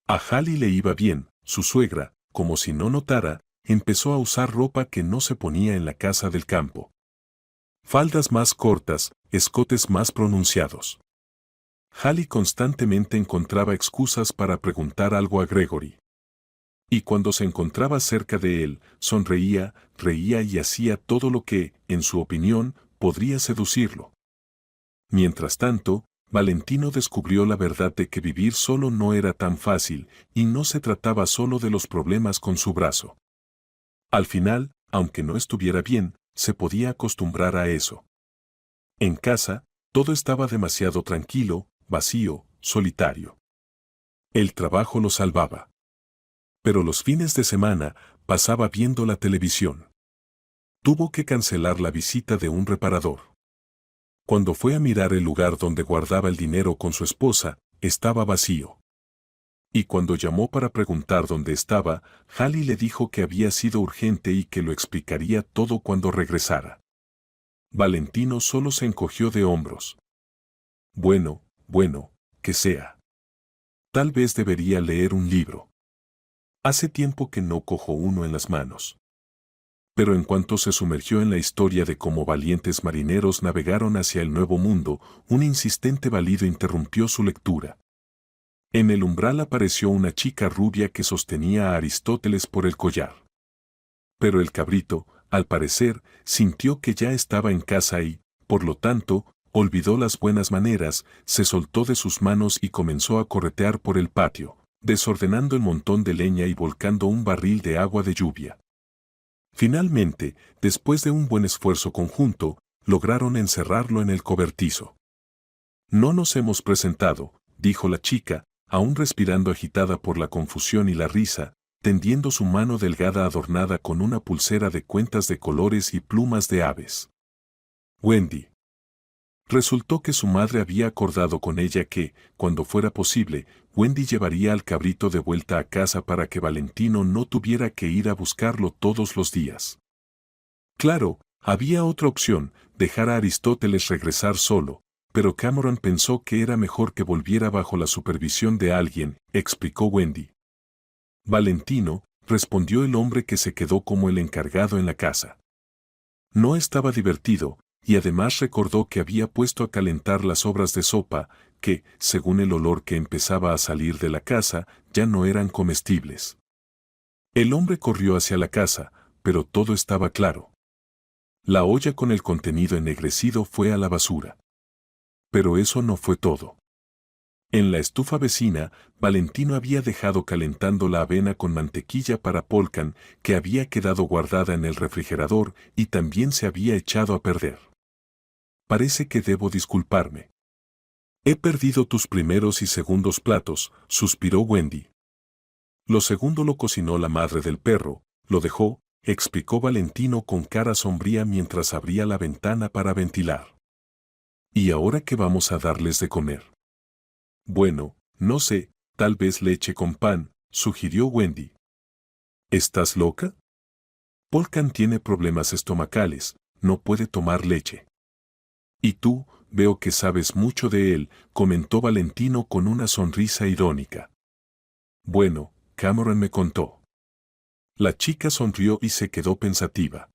A Hallie le iba bien, su suegra, como si no notara, empezó a usar ropa que no se ponía en la casa del campo. Faldas más cortas, escotes más pronunciados. Hallie constantemente encontraba excusas para preguntar algo a Gregory. Y cuando se encontraba cerca de él, sonreía, reía y hacía todo lo que, en su opinión, podría seducirlo. Mientras tanto, Valentino descubrió la verdad de que vivir solo no era tan fácil, y no se trataba solo de los problemas con su brazo. Al final, aunque no estuviera bien, se podía acostumbrar a eso. En casa, todo estaba demasiado tranquilo, vacío, solitario. El trabajo lo salvaba. Pero los fines de semana, pasaba viendo la televisión. Tuvo que cancelar la visita de un reparador. Cuando fue a mirar el lugar donde guardaba el dinero con su esposa, estaba vacío. Y cuando llamó para preguntar dónde estaba, Hallie le dijo que había sido urgente y que lo explicaría todo cuando regresara. Valentino solo se encogió de hombros. Bueno, que sea. Tal vez debería leer un libro. Hace tiempo que no cojo uno en las manos. Pero en cuanto se sumergió en la historia de cómo valientes marineros navegaron hacia el Nuevo Mundo, un insistente balido interrumpió su lectura. En el umbral apareció una chica rubia que sostenía a Aristóteles por el collar. Pero el cabrito, al parecer, sintió que ya estaba en casa y, por lo tanto, olvidó las buenas maneras, se soltó de sus manos y comenzó a corretear por el patio, desordenando el montón de leña y volcando un barril de agua de lluvia. Finalmente, después de un buen esfuerzo conjunto, lograron encerrarlo en el cobertizo. No nos hemos presentado, dijo la chica, aún respirando agitada por la confusión y la risa, tendiendo su mano delgada adornada con una pulsera de cuentas de colores y plumas de aves. Wendy. Resultó que su madre había acordado con ella que, cuando fuera posible, Wendy llevaría al cabrito de vuelta a casa para que Valentino no tuviera que ir a buscarlo todos los días. Claro, había otra opción, dejar a Aristóteles regresar solo, pero Cameron pensó que era mejor que volviera bajo la supervisión de alguien, explicó Wendy. Valentino, respondió el hombre que se quedó como el encargado en la casa. No estaba divertido, y además recordó que había puesto a calentar las sobras de sopa, que, según el olor que empezaba a salir de la casa, ya no eran comestibles. El hombre corrió hacia la casa, pero todo estaba claro. La olla con el contenido ennegrecido fue a la basura. Pero eso no fue todo. En la estufa vecina, Valentino había dejado calentando la avena con mantequilla para Polkan, que había quedado guardada en el refrigerador y también se había echado a perder. Parece que debo disculparme. He perdido tus primeros y segundos platos, suspiró Wendy. Lo segundo lo cocinó la madre del perro, lo dejó, explicó Valentino con cara sombría mientras abría la ventana para ventilar. ¿Y ahora qué vamos a darles de comer? Bueno, no sé, tal vez leche con pan, sugirió Wendy. ¿Estás loca? Polkan tiene problemas estomacales, no puede tomar leche. Y tú, veo que sabes mucho de él, comentó Valentino con una sonrisa irónica. Bueno, Cameron me contó. La chica sonrió y se quedó pensativa.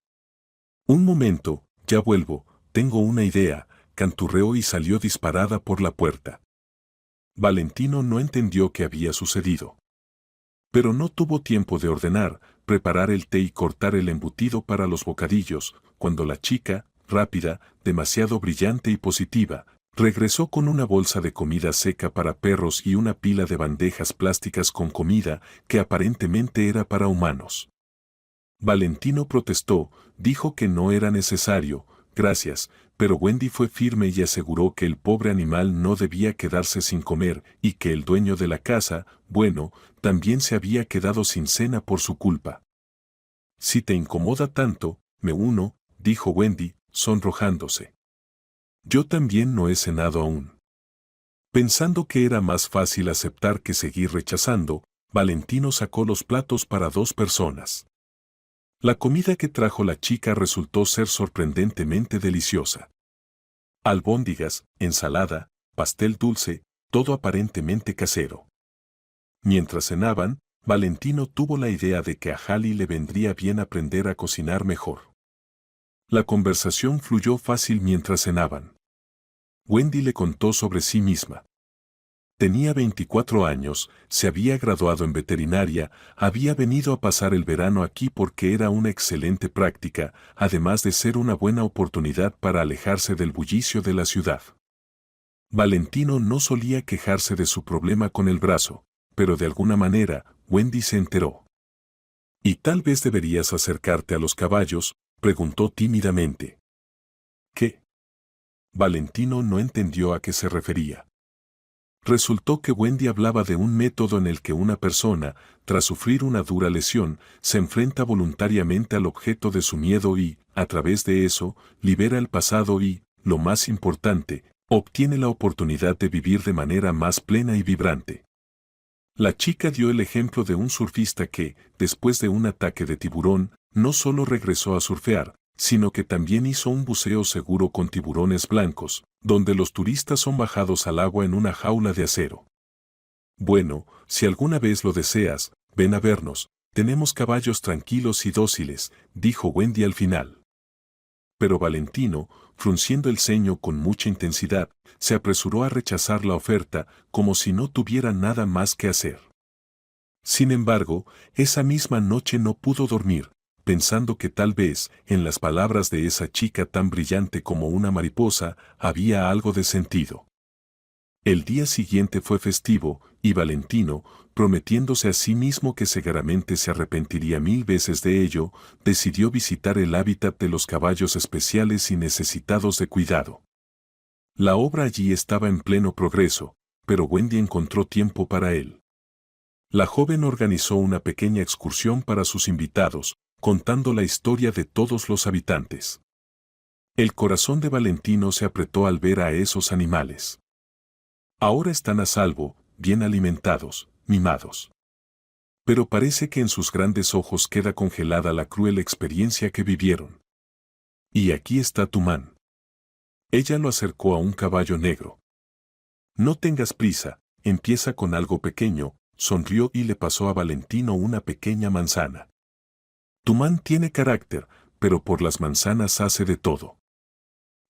Un momento, ya vuelvo, tengo una idea, canturreó y salió disparada por la puerta. Valentino no entendió qué había sucedido. Pero no tuvo tiempo de ordenar, preparar el té y cortar el embutido para los bocadillos, cuando la chica, rápida, demasiado brillante y positiva, regresó con una bolsa de comida seca para perros y una pila de bandejas plásticas con comida que aparentemente era para humanos. Valentino protestó, dijo que no era necesario, gracias, pero Wendy fue firme y aseguró que el pobre animal no debía quedarse sin comer y que el dueño de la casa, bueno, también se había quedado sin cena por su culpa. Si te incomoda tanto, me uno, dijo Wendy, sonrojándose. Yo también no he cenado aún. Pensando que era más fácil aceptar que seguir rechazando, Valentino sacó los platos para 2 personas. La comida que trajo la chica resultó ser sorprendentemente deliciosa. Albóndigas, ensalada, pastel dulce, todo aparentemente casero. Mientras cenaban, Valentino tuvo la idea de que a Hallie le vendría bien aprender a cocinar mejor. La conversación fluyó fácil mientras cenaban. Wendy le contó sobre sí misma. Tenía 24 años, se había graduado en veterinaria, había venido a pasar el verano aquí porque era una excelente práctica, además de ser una buena oportunidad para alejarse del bullicio de la ciudad. Valentino no solía quejarse de su problema con el brazo, pero de alguna manera, Wendy se enteró. ¿Y tal vez deberías acercarte a los caballos?, preguntó tímidamente. ¿Qué? Valentino no entendió a qué se refería. Resultó que Wendy hablaba de un método en el que una persona, tras sufrir una dura lesión, se enfrenta voluntariamente al objeto de su miedo y, a través de eso, libera el pasado y, lo más importante, obtiene la oportunidad de vivir de manera más plena y vibrante. La chica dio el ejemplo de un surfista que, después de un ataque de tiburón, no solo regresó a surfear, sino que también hizo un buceo seguro con tiburones blancos, donde los turistas son bajados al agua en una jaula de acero. Bueno, si alguna vez lo deseas, ven a vernos, tenemos caballos tranquilos y dóciles, dijo Wendy al final. Pero Valentino, frunciendo el ceño con mucha intensidad, se apresuró a rechazar la oferta como si no tuviera nada más que hacer. Sin embargo, esa misma noche no pudo dormir, pensando que tal vez, en las palabras de esa chica tan brillante como una mariposa, había algo de sentido. El día siguiente fue festivo, y Valentino, prometiéndose a sí mismo que seguramente se arrepentiría 1000 veces de ello, decidió visitar el hábitat de los caballos especiales y necesitados de cuidado. La obra allí estaba en pleno progreso, pero Wendy encontró tiempo para él. La joven organizó una pequeña excursión para sus invitados, contando la historia de todos los habitantes. El corazón de Valentino se apretó al ver a esos animales. Ahora están a salvo, bien alimentados, mimados. Pero parece que en sus grandes ojos queda congelada la cruel experiencia que vivieron. Y aquí está tu man. Ella lo acercó a un caballo negro. No tengas prisa, empieza con algo pequeño, sonrió y le pasó a Valentino una pequeña manzana. Tu man tiene carácter, pero por las manzanas hace de todo.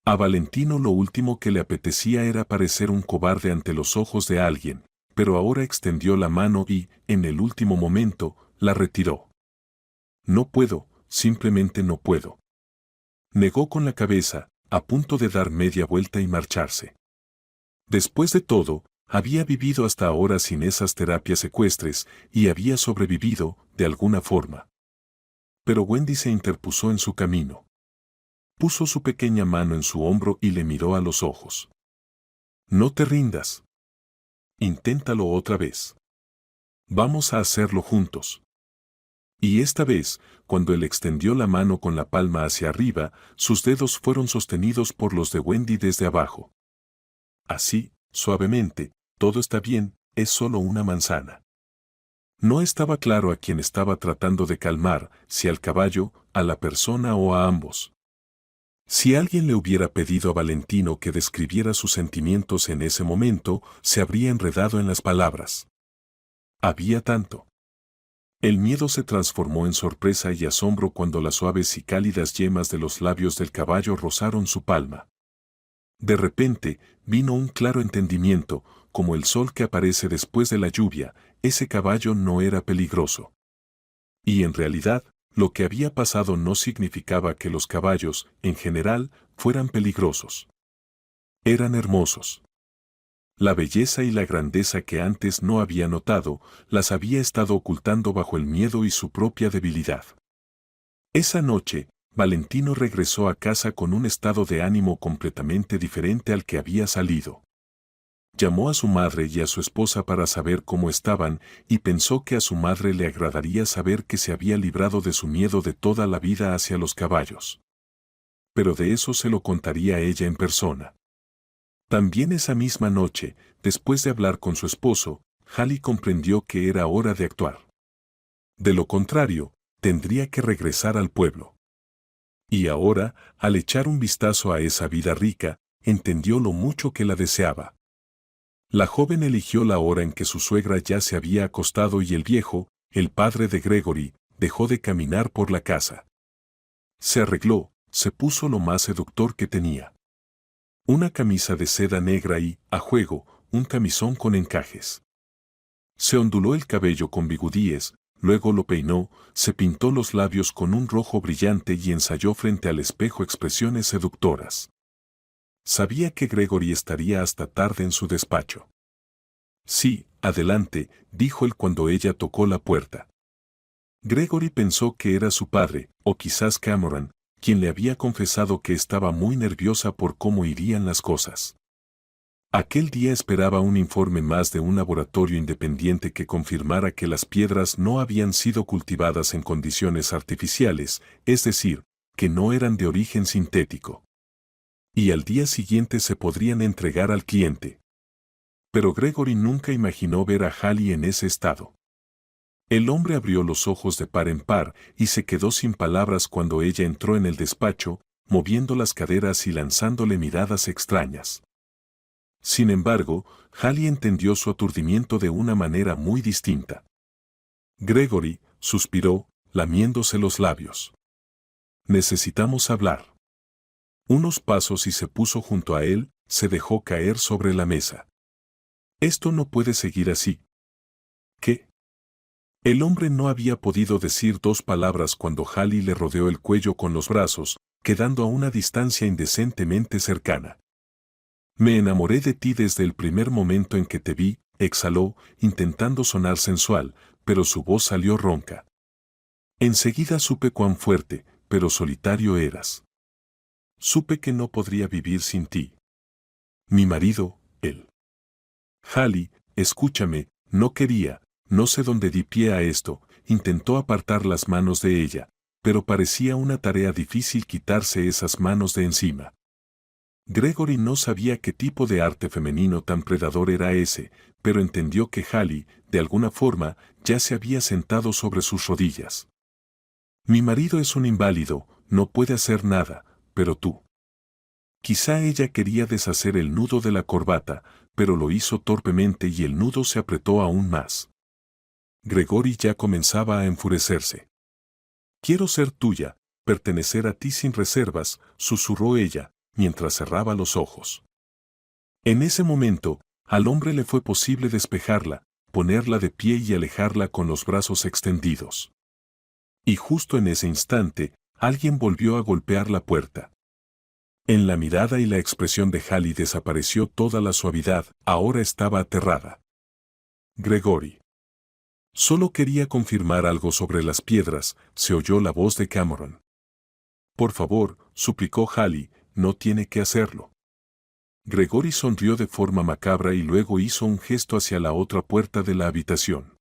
A Valentino lo último que le apetecía era parecer un cobarde ante los ojos de alguien, pero ahora extendió la mano y, en el último momento, la retiró. No puedo, simplemente no puedo. Negó con la cabeza, a punto de dar media vuelta y marcharse. Después de todo, había vivido hasta ahora sin esas terapias ecuestres y había sobrevivido, de alguna forma. Pero Wendy se interpuso en su camino. Puso su pequeña mano en su hombro y le miró a los ojos. No te rindas. Inténtalo otra vez. Vamos a hacerlo juntos. Y esta vez, cuando él extendió la mano con la palma hacia arriba, sus dedos fueron sostenidos por los de Wendy desde abajo. Así, suavemente, todo está bien, es solo una manzana. No estaba claro a quién estaba tratando de calmar, si al caballo, a la persona o a ambos. Si alguien le hubiera pedido a Valentino que describiera sus sentimientos en ese momento, se habría enredado en las palabras. Había tanto. El miedo se transformó en sorpresa y asombro cuando las suaves y cálidas yemas de los labios del caballo rozaron su palma. De repente, vino un claro entendimiento, como el sol que aparece después de la lluvia, ese caballo no era peligroso. Y en realidad, lo que había pasado no significaba que los caballos, en general, fueran peligrosos. Eran hermosos. La belleza y la grandeza que antes no había notado, las había estado ocultando bajo el miedo y su propia debilidad. Esa noche, Valentino regresó a casa con un estado de ánimo completamente diferente al que había salido. Llamó a su madre y a su esposa para saber cómo estaban, y pensó que a su madre le agradaría saber que se había librado de su miedo de toda la vida hacia los caballos. Pero de eso se lo contaría ella en persona. También esa misma noche, después de hablar con su esposo, Hallie comprendió que era hora de actuar. De lo contrario, tendría que regresar al pueblo. Y ahora, al echar un vistazo a esa vida rica, entendió lo mucho que la deseaba. La joven eligió la hora en que su suegra ya se había acostado y el viejo, el padre de Gregory, dejó de caminar por la casa. Se arregló, se puso lo más seductor que tenía. Una camisa de seda negra y, a juego, un camisón con encajes. Se onduló el cabello con bigudíes, luego lo peinó, se pintó los labios con un rojo brillante y ensayó frente al espejo expresiones seductoras. Sabía que Gregory estaría hasta tarde en su despacho. Sí, adelante, dijo él cuando ella tocó la puerta. Gregory pensó que era su padre, o quizás Cameron, quien le había confesado que estaba muy nerviosa por cómo irían las cosas. Aquel día esperaba un informe más de un laboratorio independiente que confirmara que las piedras no habían sido cultivadas en condiciones artificiales, es decir, que no eran de origen sintético. Y al día siguiente se podrían entregar al cliente. Pero Gregory nunca imaginó ver a Hallie en ese estado. El hombre abrió los ojos de par en par y se quedó sin palabras cuando ella entró en el despacho, moviendo las caderas y lanzándole miradas extrañas. Sin embargo, Hallie entendió su aturdimiento de una manera muy distinta. Gregory, suspiró, lamiéndose los labios. Necesitamos hablar. Unos pasos y se puso junto a él, se dejó caer sobre la mesa. Esto no puede seguir así. ¿Qué? El hombre no había podido decir dos palabras cuando Hallie le rodeó el cuello con los brazos, quedando a una distancia indecentemente cercana. Me enamoré de ti desde el primer momento en que te vi, exhaló, intentando sonar sensual, pero su voz salió ronca. Enseguida supe cuán fuerte, pero solitario eras. Supe que no podría vivir sin ti. Mi marido, él. Hallie, escúchame, no sé dónde di pie a esto, intentó apartar las manos de ella, pero parecía una tarea difícil quitarse esas manos de encima. Gregory no sabía qué tipo de arte femenino tan predador era ese, pero entendió que Hallie, de alguna forma, ya se había sentado sobre sus rodillas. Mi marido es un inválido, no puede hacer nada, pero tú. Quizá ella quería deshacer el nudo de la corbata, pero lo hizo torpemente y el nudo se apretó aún más. Gregory ya comenzaba a enfurecerse. Quiero ser tuya, pertenecer a ti sin reservas, susurró ella, mientras cerraba los ojos. En ese momento, al hombre le fue posible despejarla, ponerla de pie y alejarla con los brazos extendidos. Y justo en ese instante, alguien volvió a golpear la puerta. En la mirada y la expresión de Hallie desapareció toda la suavidad, ahora estaba aterrada. Gregory. Solo quería confirmar algo sobre las piedras, se oyó la voz de Cameron. Por favor, suplicó Hallie, no tiene que hacerlo. Gregory sonrió de forma macabra y luego hizo un gesto hacia la otra puerta de la habitación.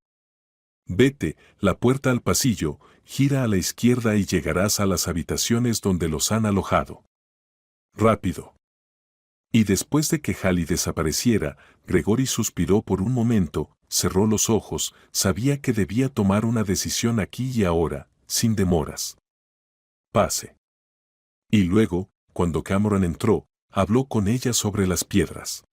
Vete, la puerta al pasillo, gira a la izquierda y llegarás a las habitaciones donde los han alojado. Rápido. Y después de que Hallie desapareciera, Gregory suspiró por un momento, cerró los ojos, sabía que debía tomar una decisión aquí y ahora, sin demoras. Pase. Y luego, cuando Cameron entró, habló con ella sobre las piedras.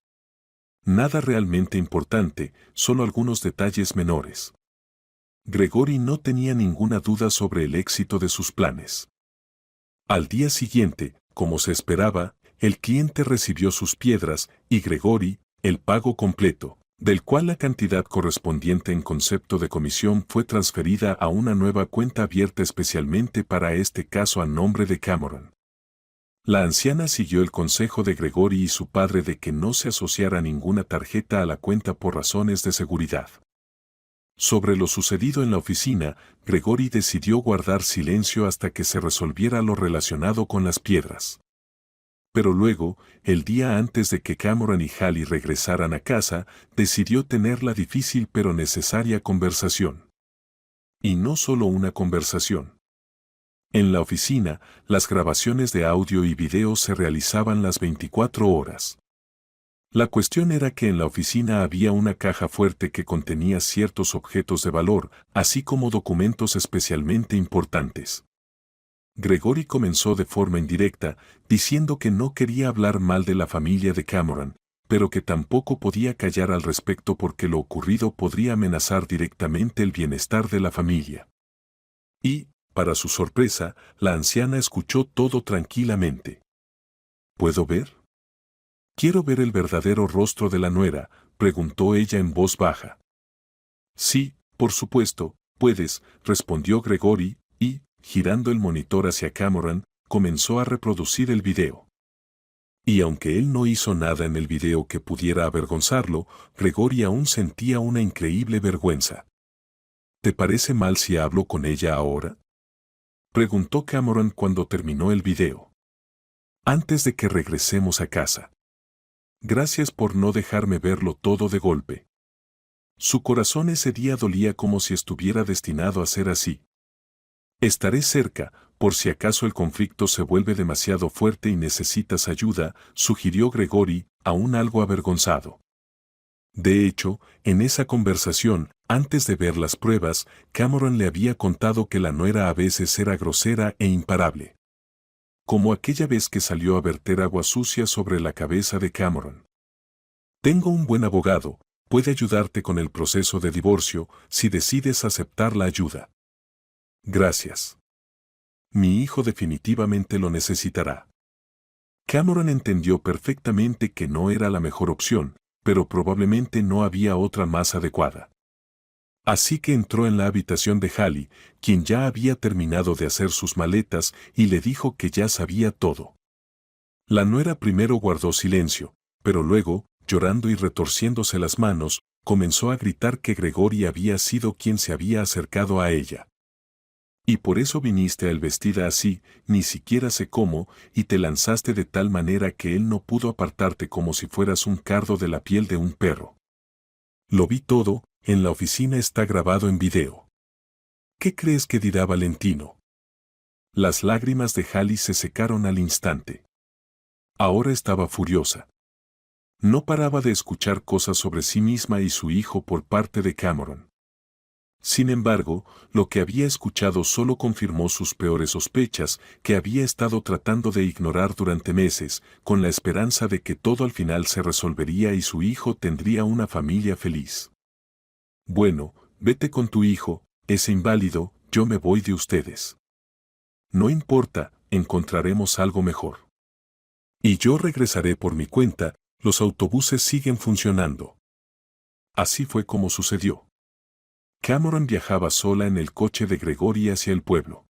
Nada realmente importante, solo algunos detalles menores. Gregory no tenía ninguna duda sobre el éxito de sus planes. Al día siguiente, como se esperaba, el cliente recibió sus piedras y Gregory, el pago completo, del cual la cantidad correspondiente en concepto de comisión fue transferida a una nueva cuenta abierta especialmente para este caso a nombre de Cameron. La anciana siguió el consejo de Gregory y su padre de que no se asociara ninguna tarjeta a la cuenta por razones de seguridad. Sobre lo sucedido en la oficina, Gregory decidió guardar silencio hasta que se resolviera lo relacionado con las piedras. Pero luego, el día antes de que Cameron y Hallie regresaran a casa, decidió tener la difícil pero necesaria conversación. Y no solo una conversación. En la oficina, las grabaciones de audio y video se realizaban las 24 horas. La cuestión era que en la oficina había una caja fuerte que contenía ciertos objetos de valor, así como documentos especialmente importantes. Gregory comenzó de forma indirecta, diciendo que no quería hablar mal de la familia de Cameron, pero que tampoco podía callar al respecto porque lo ocurrido podría amenazar directamente el bienestar de la familia. Y, para su sorpresa, la anciana escuchó todo tranquilamente. ¿Puedo ver? Quiero ver el verdadero rostro de la nuera, preguntó ella en voz baja. Sí, por supuesto, puedes, respondió Gregory, y, girando el monitor hacia Cameron, comenzó a reproducir el video. Y aunque él no hizo nada en el video que pudiera avergonzarlo, Gregory aún sentía una increíble vergüenza. ¿Te parece mal si hablo con ella ahora? Preguntó Cameron cuando terminó el video. Antes de que regresemos a casa. Gracias por no dejarme verlo todo de golpe. Su corazón ese día dolía como si estuviera destinado a ser así. Estaré cerca, por si acaso el conflicto se vuelve demasiado fuerte y necesitas ayuda, sugirió Gregory, aún algo avergonzado. De hecho, en esa conversación, antes de ver las pruebas, Cameron le había contado que la nuera a veces era grosera e imparable. Como aquella vez que salió a verter agua sucia sobre la cabeza de Cameron. Tengo un buen abogado, puede ayudarte con el proceso de divorcio si decides aceptar la ayuda. Gracias. Mi hijo definitivamente lo necesitará. Cameron entendió perfectamente que no era la mejor opción, pero probablemente no había otra más adecuada. Así que entró en la habitación de Hallie, quien ya había terminado de hacer sus maletas, y le dijo que ya sabía todo. La nuera primero guardó silencio, pero luego, llorando y retorciéndose las manos, comenzó a gritar que Gregory había sido quien se había acercado a ella. Y por eso viniste a él vestida así, ni siquiera sé cómo, y te lanzaste de tal manera que él no pudo apartarte como si fueras un cardo de la piel de un perro. Lo vi todo, en la oficina está grabado en video. ¿Qué crees que dirá Valentino? Las lágrimas de Hallie se secaron al instante. Ahora estaba furiosa. No paraba de escuchar cosas sobre sí misma y su hijo por parte de Cameron. Sin embargo, lo que había escuchado solo confirmó sus peores sospechas, que había estado tratando de ignorar durante meses, con la esperanza de que todo al final se resolvería y su hijo tendría una familia feliz. Bueno, vete con tu hijo, ese inválido, yo me voy de ustedes. No importa, encontraremos algo mejor. Y yo regresaré por mi cuenta, los autobuses siguen funcionando. Así fue como sucedió. Cameron viajaba sola en el coche de Gregory hacia el pueblo.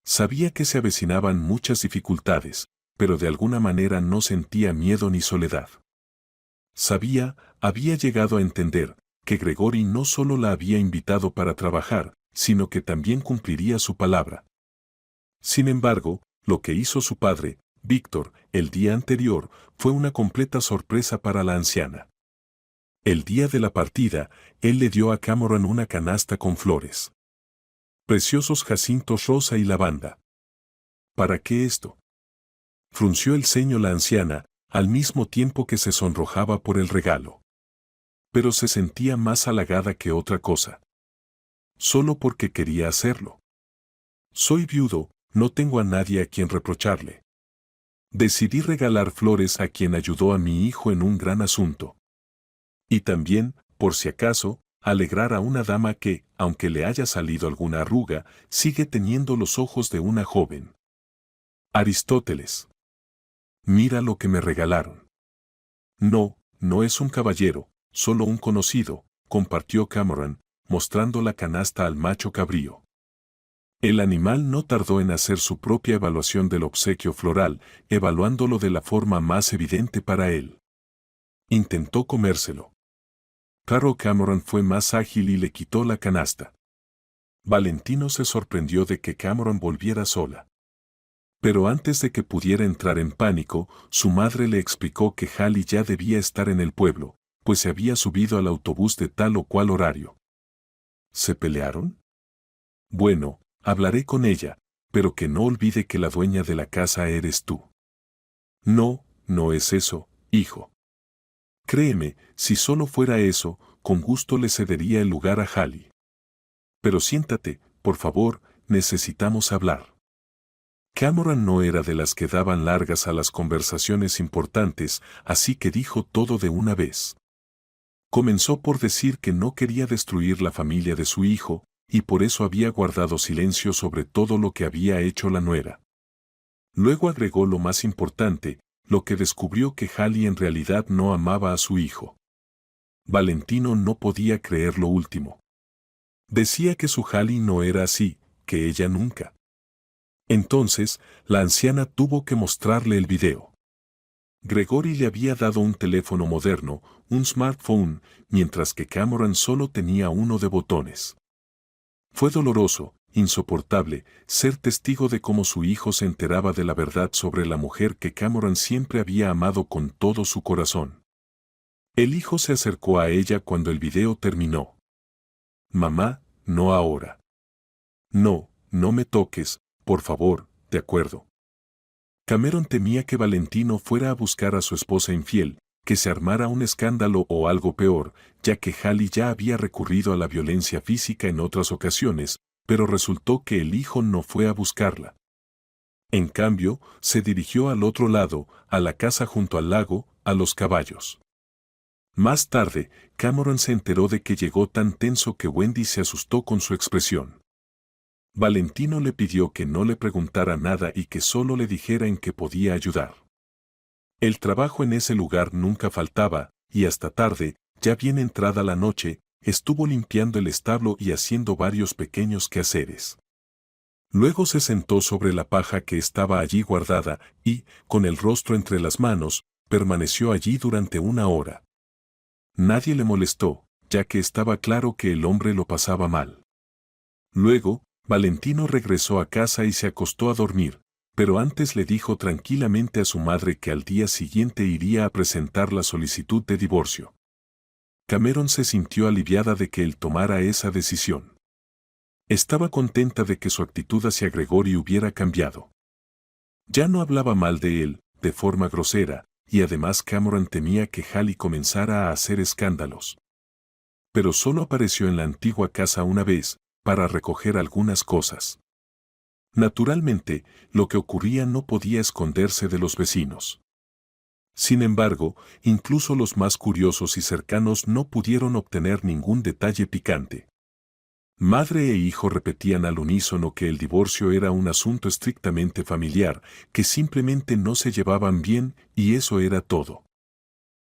Sabía que se avecinaban muchas dificultades, pero de alguna manera no sentía miedo ni soledad. Había llegado a entender, que Gregory no solo la había invitado para trabajar, sino que también cumpliría su palabra. Sin embargo, lo que hizo su padre, Víctor, el día anterior, fue una completa sorpresa para la anciana. El día de la partida, él le dio a Cameron una canasta con flores. Preciosos jacintos rosa y lavanda. ¿Para qué esto? Frunció el ceño la anciana, al mismo tiempo que se sonrojaba por el regalo. Pero se sentía más halagada que otra cosa. Solo porque quería hacerlo. Soy viudo, no tengo a nadie a quien reprocharle. Decidí regalar flores a quien ayudó a mi hijo en un gran asunto. Y también, por si acaso, alegrar a una dama que, aunque le haya salido alguna arruga, sigue teniendo los ojos de una joven. Aristóteles. Mira lo que me regalaron. No, no es un caballero, solo un conocido, compartió Cameron, mostrando la canasta al macho cabrío. El animal no tardó en hacer su propia evaluación del obsequio floral, evaluándolo de la forma más evidente para él. Intentó comérselo. Claro, Cameron fue más ágil y le quitó la canasta. Valentino se sorprendió de que Cameron volviera sola. Pero antes de que pudiera entrar en pánico, su madre le explicó que Hallie ya debía estar en el pueblo, pues se había subido al autobús de tal o cual horario. ¿Se pelearon? Bueno, hablaré con ella, pero que no olvide que la dueña de la casa eres tú. No, no es eso, hijo. Créeme, si solo fuera eso, con gusto le cedería el lugar a Hallie. Pero siéntate, por favor, necesitamos hablar. Cameron no era de las que daban largas a las conversaciones importantes, así que dijo todo de una vez. Comenzó por decir que no quería destruir la familia de su hijo, y por eso había guardado silencio sobre todo lo que había hecho la nuera. Luego agregó lo más importante, lo que descubrió que Hallie en realidad no amaba a su hijo. Valentino no podía creer lo último. Decía que su Hallie no era así, que ella nunca. Entonces, la anciana tuvo que mostrarle el video. Gregory le había dado un teléfono moderno, un smartphone, mientras que Cameron solo tenía uno de botones. Fue doloroso, insoportable, ser testigo de cómo su hijo se enteraba de la verdad sobre la mujer que Cameron siempre había amado con todo su corazón. El hijo se acercó a ella cuando el video terminó. Mamá, no ahora. No, no me toques, por favor, de acuerdo. Cameron temía que Valentino fuera a buscar a su esposa infiel, que se armara un escándalo o algo peor, ya que Hallie ya había recurrido a la violencia física en otras ocasiones, pero resultó que el hijo no fue a buscarla. En cambio, se dirigió al otro lado, a la casa junto al lago, a los caballos. Más tarde, Cameron se enteró de que llegó tan tenso que Wendy se asustó con su expresión. Valentino le pidió que no le preguntara nada y que solo le dijera en qué podía ayudar. El trabajo en ese lugar nunca faltaba, y hasta tarde, ya bien entrada la noche, estuvo limpiando el establo y haciendo varios pequeños quehaceres. Luego se sentó sobre la paja que estaba allí guardada y, con el rostro entre las manos, permaneció allí durante una hora. Nadie le molestó, ya que estaba claro que el hombre lo pasaba mal. Luego, Valentino regresó a casa y se acostó a dormir, pero antes le dijo tranquilamente a su madre que al día siguiente iría a presentar la solicitud de divorcio. Cameron se sintió aliviada de que él tomara esa decisión. Estaba contenta de que su actitud hacia Gregory hubiera cambiado. Ya no hablaba mal de él, de forma grosera, y además Cameron temía que Hallie comenzara a hacer escándalos. Pero solo apareció en la antigua casa una vez, para recoger algunas cosas. Naturalmente, lo que ocurría no podía esconderse de los vecinos. Sin embargo, incluso los más curiosos y cercanos no pudieron obtener ningún detalle picante. Madre e hijo repetían al unísono que el divorcio era un asunto estrictamente familiar, que simplemente no se llevaban bien y eso era todo.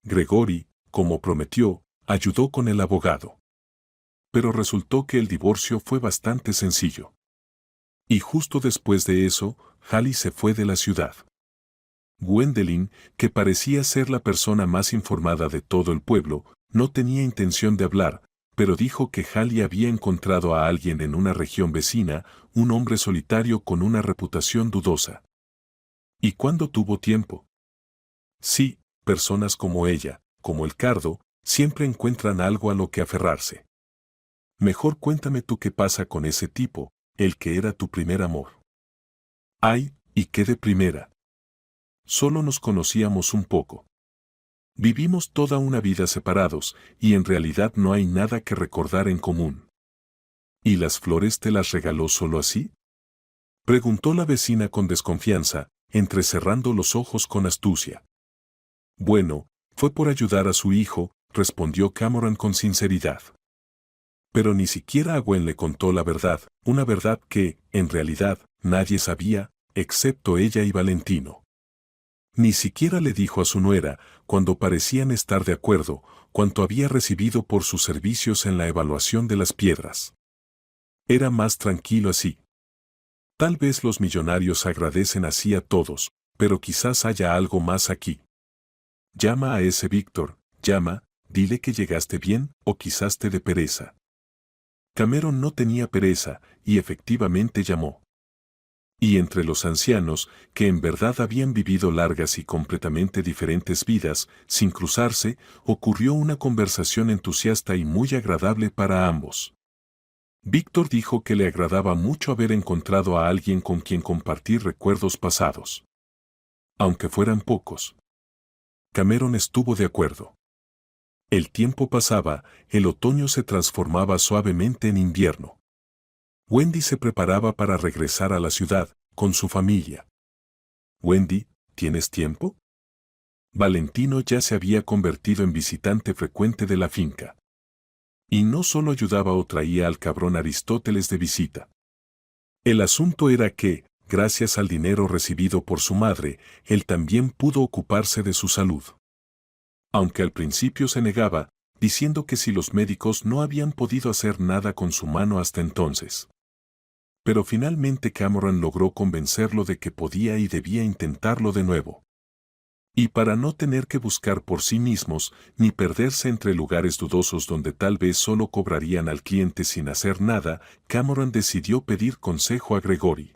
Gregory, como prometió, ayudó con el abogado. Pero resultó que el divorcio fue bastante sencillo. Y justo después de eso, Hallie se fue de la ciudad. Gwendolyn, que parecía ser la persona más informada de todo el pueblo, no tenía intención de hablar, pero dijo que Hallie había encontrado a alguien en una región vecina, un hombre solitario con una reputación dudosa. ¿Y cuándo tuvo tiempo? Sí, personas como ella, como el cardo, siempre encuentran algo a lo que aferrarse. Mejor cuéntame tú qué pasa con ese tipo, el que era tu primer amor. Ay, ¿y qué de primera? Solo nos conocíamos un poco. Vivimos toda una vida separados, y en realidad no hay nada que recordar en común. ¿Y las flores te las regaló solo así? Preguntó la vecina con desconfianza, entrecerrando los ojos con astucia. Bueno, fue por ayudar a su hijo, respondió Cameron con sinceridad. Pero ni siquiera a Gwen le contó la verdad, una verdad que, en realidad, nadie sabía, excepto ella y Valentino. Ni siquiera le dijo a su nuera, cuando parecían estar de acuerdo, cuánto había recibido por sus servicios en la evaluación de las piedras. Era más tranquilo así. Tal vez los millonarios agradecen así a todos, pero quizás haya algo más aquí. Llama a ese Víctor, llama, dile que llegaste bien, o quizás te dé pereza. Cameron no tenía pereza, y efectivamente llamó. Y entre los ancianos, que en verdad habían vivido largas y completamente diferentes vidas, sin cruzarse, ocurrió una conversación entusiasta y muy agradable para ambos. Víctor dijo que le agradaba mucho haber encontrado a alguien con quien compartir recuerdos pasados. Aunque fueran pocos. Cameron estuvo de acuerdo. El tiempo pasaba, el otoño se transformaba suavemente en invierno. Wendy se preparaba para regresar a la ciudad, con su familia. Wendy, ¿tienes tiempo? Valentino ya se había convertido en visitante frecuente de la finca. Y no solo ayudaba o traía al cabrón Aristóteles de visita. El asunto era que, gracias al dinero recibido por su madre, él también pudo ocuparse de su salud. Aunque al principio se negaba, diciendo que si los médicos no habían podido hacer nada con su mano hasta entonces. Pero finalmente Cameron logró convencerlo de que podía y debía intentarlo de nuevo. Y para no tener que buscar por sí mismos, ni perderse entre lugares dudosos donde tal vez solo cobrarían al cliente sin hacer nada, Cameron decidió pedir consejo a Gregory.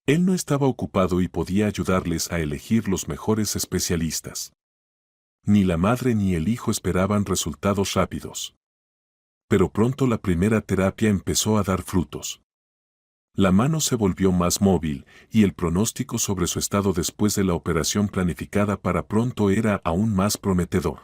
Él no estaba ocupado y podía ayudarles a elegir los mejores especialistas. Ni la madre ni el hijo esperaban resultados rápidos. Pero pronto la primera terapia empezó a dar frutos. La mano se volvió más móvil, y el pronóstico sobre su estado después de la operación planificada para pronto era aún más prometedor.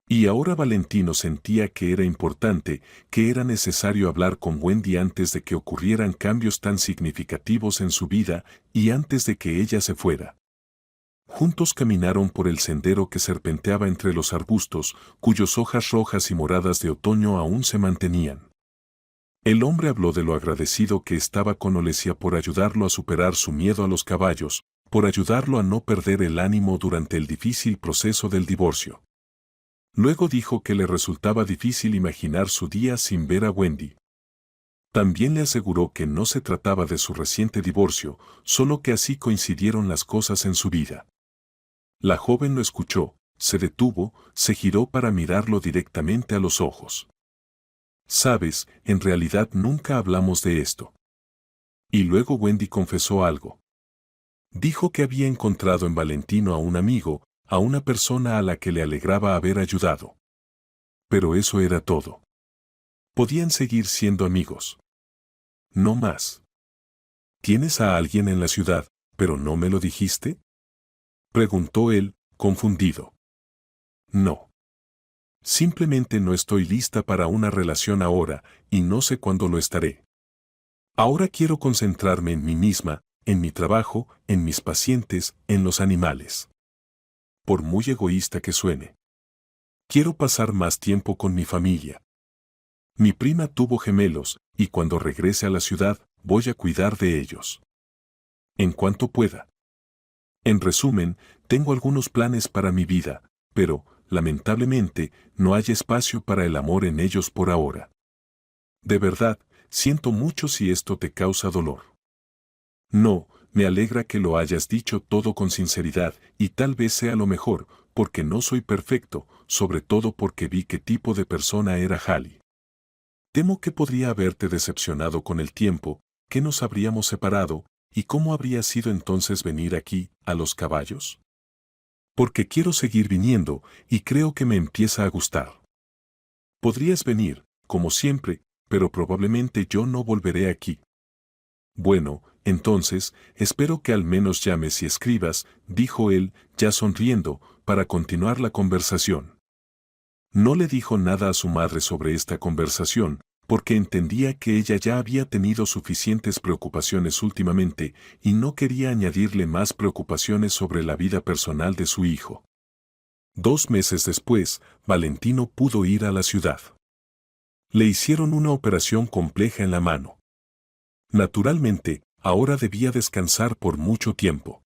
Y ahora Valentino sentía que era importante, que era necesario hablar con Wendy antes de que ocurrieran cambios tan significativos en su vida y antes de que ella se fuera. Juntos caminaron por el sendero que serpenteaba entre los arbustos, cuyas hojas rojas y moradas de otoño aún se mantenían. El hombre habló de lo agradecido que estaba con Olesia por ayudarlo a superar su miedo a los caballos, por ayudarlo a no perder el ánimo durante el difícil proceso del divorcio. Luego dijo que le resultaba difícil imaginar su día sin ver a Wendy. También le aseguró que no se trataba de su reciente divorcio, solo que así coincidieron las cosas en su vida. La joven lo escuchó, se detuvo, se giró para mirarlo directamente a los ojos. Sabes, en realidad nunca hablamos de esto. Y luego Wendy confesó algo. Dijo que había encontrado en Valentino a un amigo, a una persona a la que le alegraba haber ayudado. Pero eso era todo. Podían seguir siendo amigos. No más. ¿Tienes a alguien en la ciudad, pero no me lo dijiste? Preguntó él, confundido. No. Simplemente no estoy lista para una relación ahora, y no sé cuándo lo estaré. Ahora quiero concentrarme en mí misma, en mi trabajo, en mis pacientes, en los animales. Por muy egoísta que suene. Quiero pasar más tiempo con mi familia. Mi prima tuvo gemelos, y cuando regrese a la ciudad, voy a cuidar de ellos. En cuanto pueda. En resumen, tengo algunos planes para mi vida, pero, lamentablemente, no hay espacio para el amor en ellos por ahora. De verdad, siento mucho si esto te causa dolor. No, me alegra que lo hayas dicho todo con sinceridad, y tal vez sea lo mejor, porque no soy perfecto, sobre todo porque vi qué tipo de persona era Hallie. Temo que podría haberte decepcionado con el tiempo, que nos habríamos separado, y cómo habría sido entonces venir aquí, a los caballos. Porque quiero seguir viniendo, y creo que me empieza a gustar. Podrías venir, como siempre, pero probablemente yo no volveré aquí. Bueno, entonces, espero que al menos llames y escribas, dijo él, ya sonriendo, para continuar la conversación. No le dijo nada a su madre sobre esta conversación, porque entendía que ella ya había tenido suficientes preocupaciones últimamente y no quería añadirle más preocupaciones sobre la vida personal de su hijo. 2 meses después, Valentino pudo ir a la ciudad. Le hicieron una operación compleja en la mano. Naturalmente, ahora debía descansar por mucho tiempo.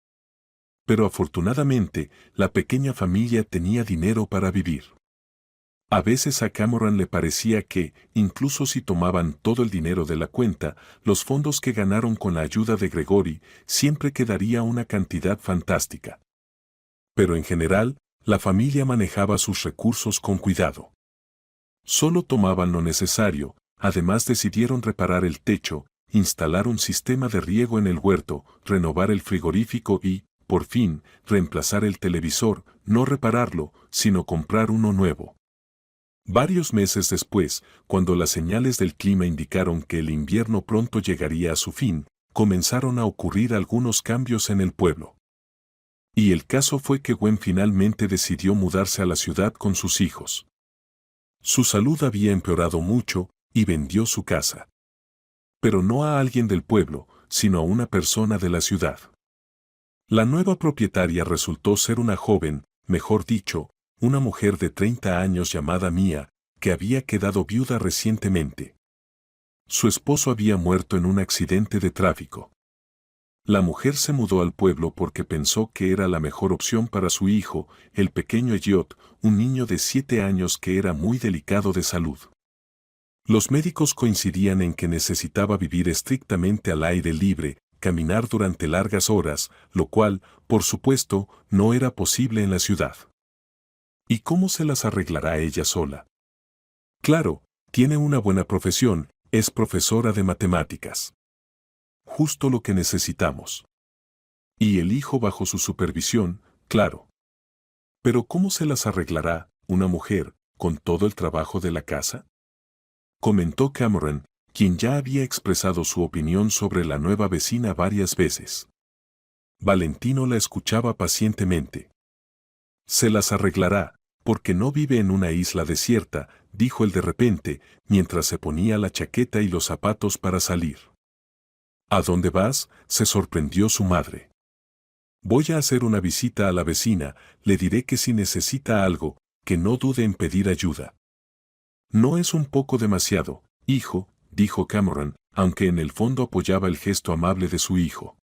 Pero afortunadamente, la pequeña familia tenía dinero para vivir. A veces a Cameron le parecía que, incluso si tomaban todo el dinero de la cuenta, los fondos que ganaron con la ayuda de Gregory, siempre quedaría una cantidad fantástica. Pero en general, la familia manejaba sus recursos con cuidado. Solo tomaban lo necesario, además decidieron reparar el techo, instalar un sistema de riego en el huerto, renovar el frigorífico y, por fin, reemplazar el televisor, no repararlo, sino comprar uno nuevo. Varios meses después, cuando las señales del clima indicaron que el invierno pronto llegaría a su fin, comenzaron a ocurrir algunos cambios en el pueblo. Y el caso fue que Gwen finalmente decidió mudarse a la ciudad con sus hijos. Su salud había empeorado mucho, y vendió su casa. Pero no a alguien del pueblo, sino a una persona de la ciudad. La nueva propietaria resultó ser una joven, mejor dicho, una mujer de 30 años llamada Mia, que había quedado viuda recientemente. Su esposo había muerto en un accidente de tráfico. La mujer se mudó al pueblo porque pensó que era la mejor opción para su hijo, el pequeño Elliot, un niño de 7 años que era muy delicado de salud. Los médicos coincidían en que necesitaba vivir estrictamente al aire libre, caminar durante largas horas, lo cual, por supuesto, no era posible en la ciudad. ¿Y cómo se las arreglará ella sola? Claro, tiene una buena profesión, es profesora de matemáticas. Justo lo que necesitamos. Y el hijo bajo su supervisión, claro. Pero ¿cómo se las arreglará, una mujer, con todo el trabajo de la casa? Comentó Cameron, quien ya había expresado su opinión sobre la nueva vecina varias veces. Valentino la escuchaba pacientemente. Se las arreglará, porque no vive en una isla desierta, dijo él de repente, mientras se ponía la chaqueta y los zapatos para salir. ¿A dónde vas?, se sorprendió su madre. Voy a hacer una visita a la vecina, le diré que si necesita algo, que no dude en pedir ayuda. No es un poco demasiado, hijo, dijo Cameron, aunque en el fondo apoyaba el gesto amable de su hijo.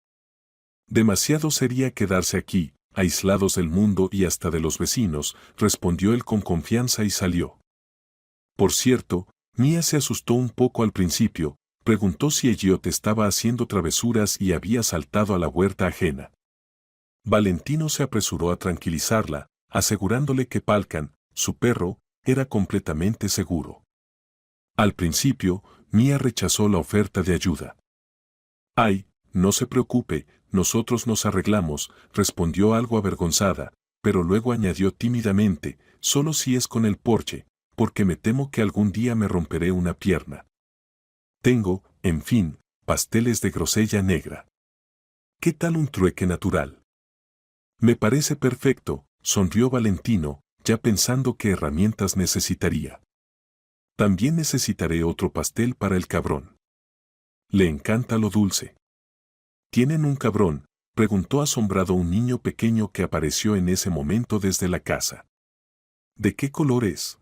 Demasiado sería quedarse aquí, aislados del mundo y hasta de los vecinos, respondió él con confianza y salió. Por cierto, Mia se asustó un poco al principio, preguntó si Elliot estaba haciendo travesuras y había saltado a la huerta ajena. Valentino se apresuró a tranquilizarla, asegurándole que Palcan, su perro, era completamente seguro. Al principio, Mia rechazó la oferta de ayuda. «Ay, no se preocupe, nosotros nos arreglamos», respondió algo avergonzada, pero luego añadió tímidamente, «solo si es con el porche, porque me temo que algún día me romperé una pierna. Tengo, en fin, pasteles de grosella negra. ¿Qué tal un trueque natural? Me parece perfecto, sonrió Valentino, ya pensando qué herramientas necesitaría. También necesitaré otro pastel para el cabrón. Le encanta lo dulce. ¿Tienen un cabrón?, preguntó asombrado un niño pequeño que apareció en ese momento desde la casa. ¿De qué color es?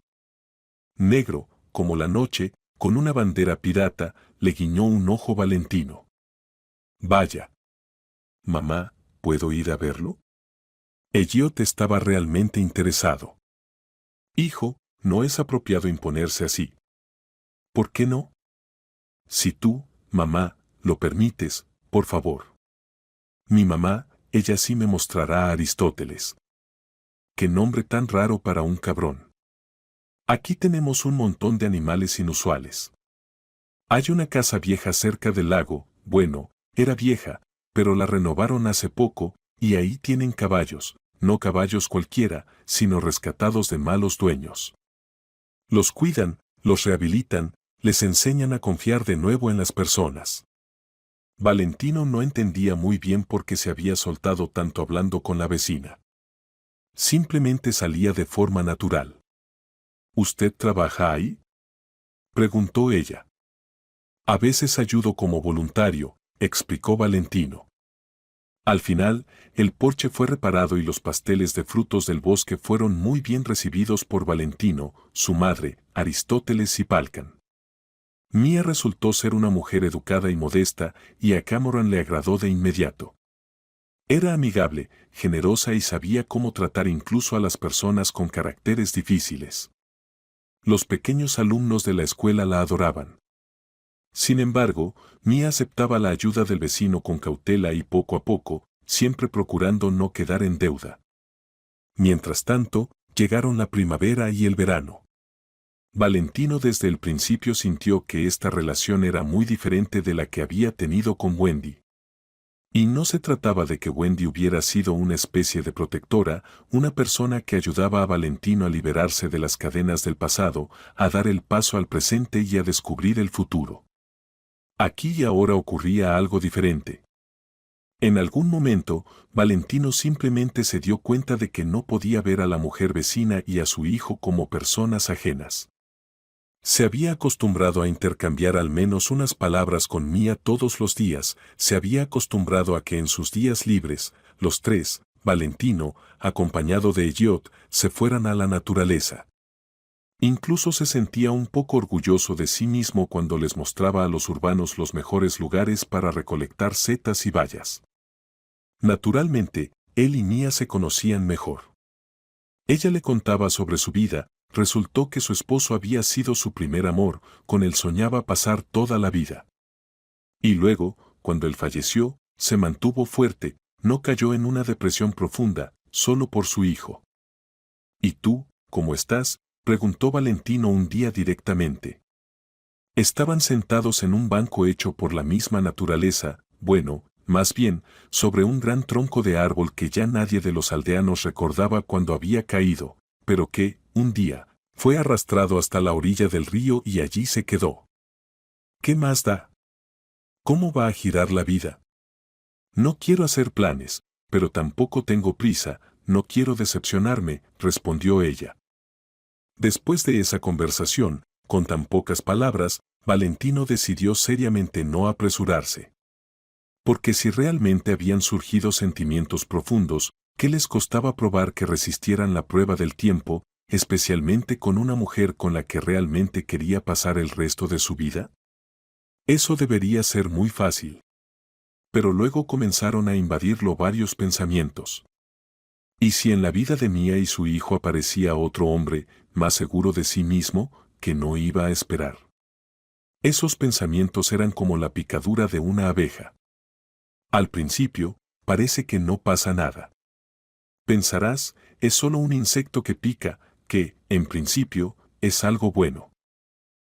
Negro, como la noche, con una bandera pirata, le guiñó un ojo Valentino. Vaya. Mamá, ¿puedo ir a verlo? Elliot estaba realmente interesado. Hijo, no es apropiado imponerse así. ¿Por qué no? Si tú, mamá, lo permites, por favor. Mi mamá, ella sí me mostrará a Aristóteles. Qué nombre tan raro para un cabrón. Aquí tenemos un montón de animales inusuales. Hay una casa vieja cerca del lago, bueno, era vieja, pero la renovaron hace poco, y ahí tienen caballos, no caballos cualquiera, sino rescatados de malos dueños. Los cuidan, los rehabilitan, les enseñan a confiar de nuevo en las personas. Valentino no entendía muy bien por qué se había soltado tanto hablando con la vecina. Simplemente salía de forma natural. ¿Usted trabaja ahí?, preguntó ella. A veces ayudo como voluntario, explicó Valentino. Al final, el porche fue reparado y los pasteles de frutos del bosque fueron muy bien recibidos por Valentino, su madre, Aristóteles y Palcan. Mía resultó ser una mujer educada y modesta, y a Cameron le agradó de inmediato. Era amigable, generosa y sabía cómo tratar incluso a las personas con caracteres difíciles. Los pequeños alumnos de la escuela la adoraban. Sin embargo, Mía aceptaba la ayuda del vecino con cautela y poco a poco, siempre procurando no quedar en deuda. Mientras tanto, llegaron la primavera y el verano. Valentino desde el principio sintió que esta relación era muy diferente de la que había tenido con Wendy. Y no se trataba de que Wendy hubiera sido una especie de protectora, una persona que ayudaba a Valentino a liberarse de las cadenas del pasado, a dar el paso al presente y a descubrir el futuro. Aquí y ahora ocurría algo diferente. En algún momento, Valentino simplemente se dio cuenta de que no podía ver a la mujer vecina y a su hijo como personas ajenas. Se había acostumbrado a intercambiar al menos unas palabras con Mía todos los días, se había acostumbrado a que en sus días libres, los tres, Valentino, acompañado de Elliot, se fueran a la naturaleza. Incluso se sentía un poco orgulloso de sí mismo cuando les mostraba a los urbanos los mejores lugares para recolectar setas y bayas. Naturalmente, él y Mía se conocían mejor. Ella le contaba sobre su vida, resultó que su esposo había sido su primer amor, con él soñaba pasar toda la vida. Y luego, cuando él falleció, se mantuvo fuerte, no cayó en una depresión profunda, solo por su hijo. ¿Y tú, cómo estás?, preguntó Valentino un día directamente. Estaban sentados en un banco hecho por la misma naturaleza, bueno, más bien, sobre un gran tronco de árbol que ya nadie de los aldeanos recordaba cuando había caído, pero que, un día, fue arrastrado hasta la orilla del río y allí se quedó. ¿Qué más da? ¿Cómo va a girar la vida? No quiero hacer planes, pero tampoco tengo prisa, no quiero decepcionarme, respondió ella. Después de esa conversación, con tan pocas palabras, Valentino decidió seriamente no apresurarse. Porque si realmente habían surgido sentimientos profundos, ¿qué les costaba probar que resistieran la prueba del tiempo, especialmente con una mujer con la que realmente quería pasar el resto de su vida? Eso debería ser muy fácil. Pero luego comenzaron a invadirlo varios pensamientos. ¿Y si en la vida de Mía y su hijo aparecía otro hombre, más seguro de sí mismo, que no iba a esperar? Esos pensamientos eran como la picadura de una abeja. Al principio, parece que no pasa nada. Pensarás, es solo un insecto que pica, que, en principio, es algo bueno.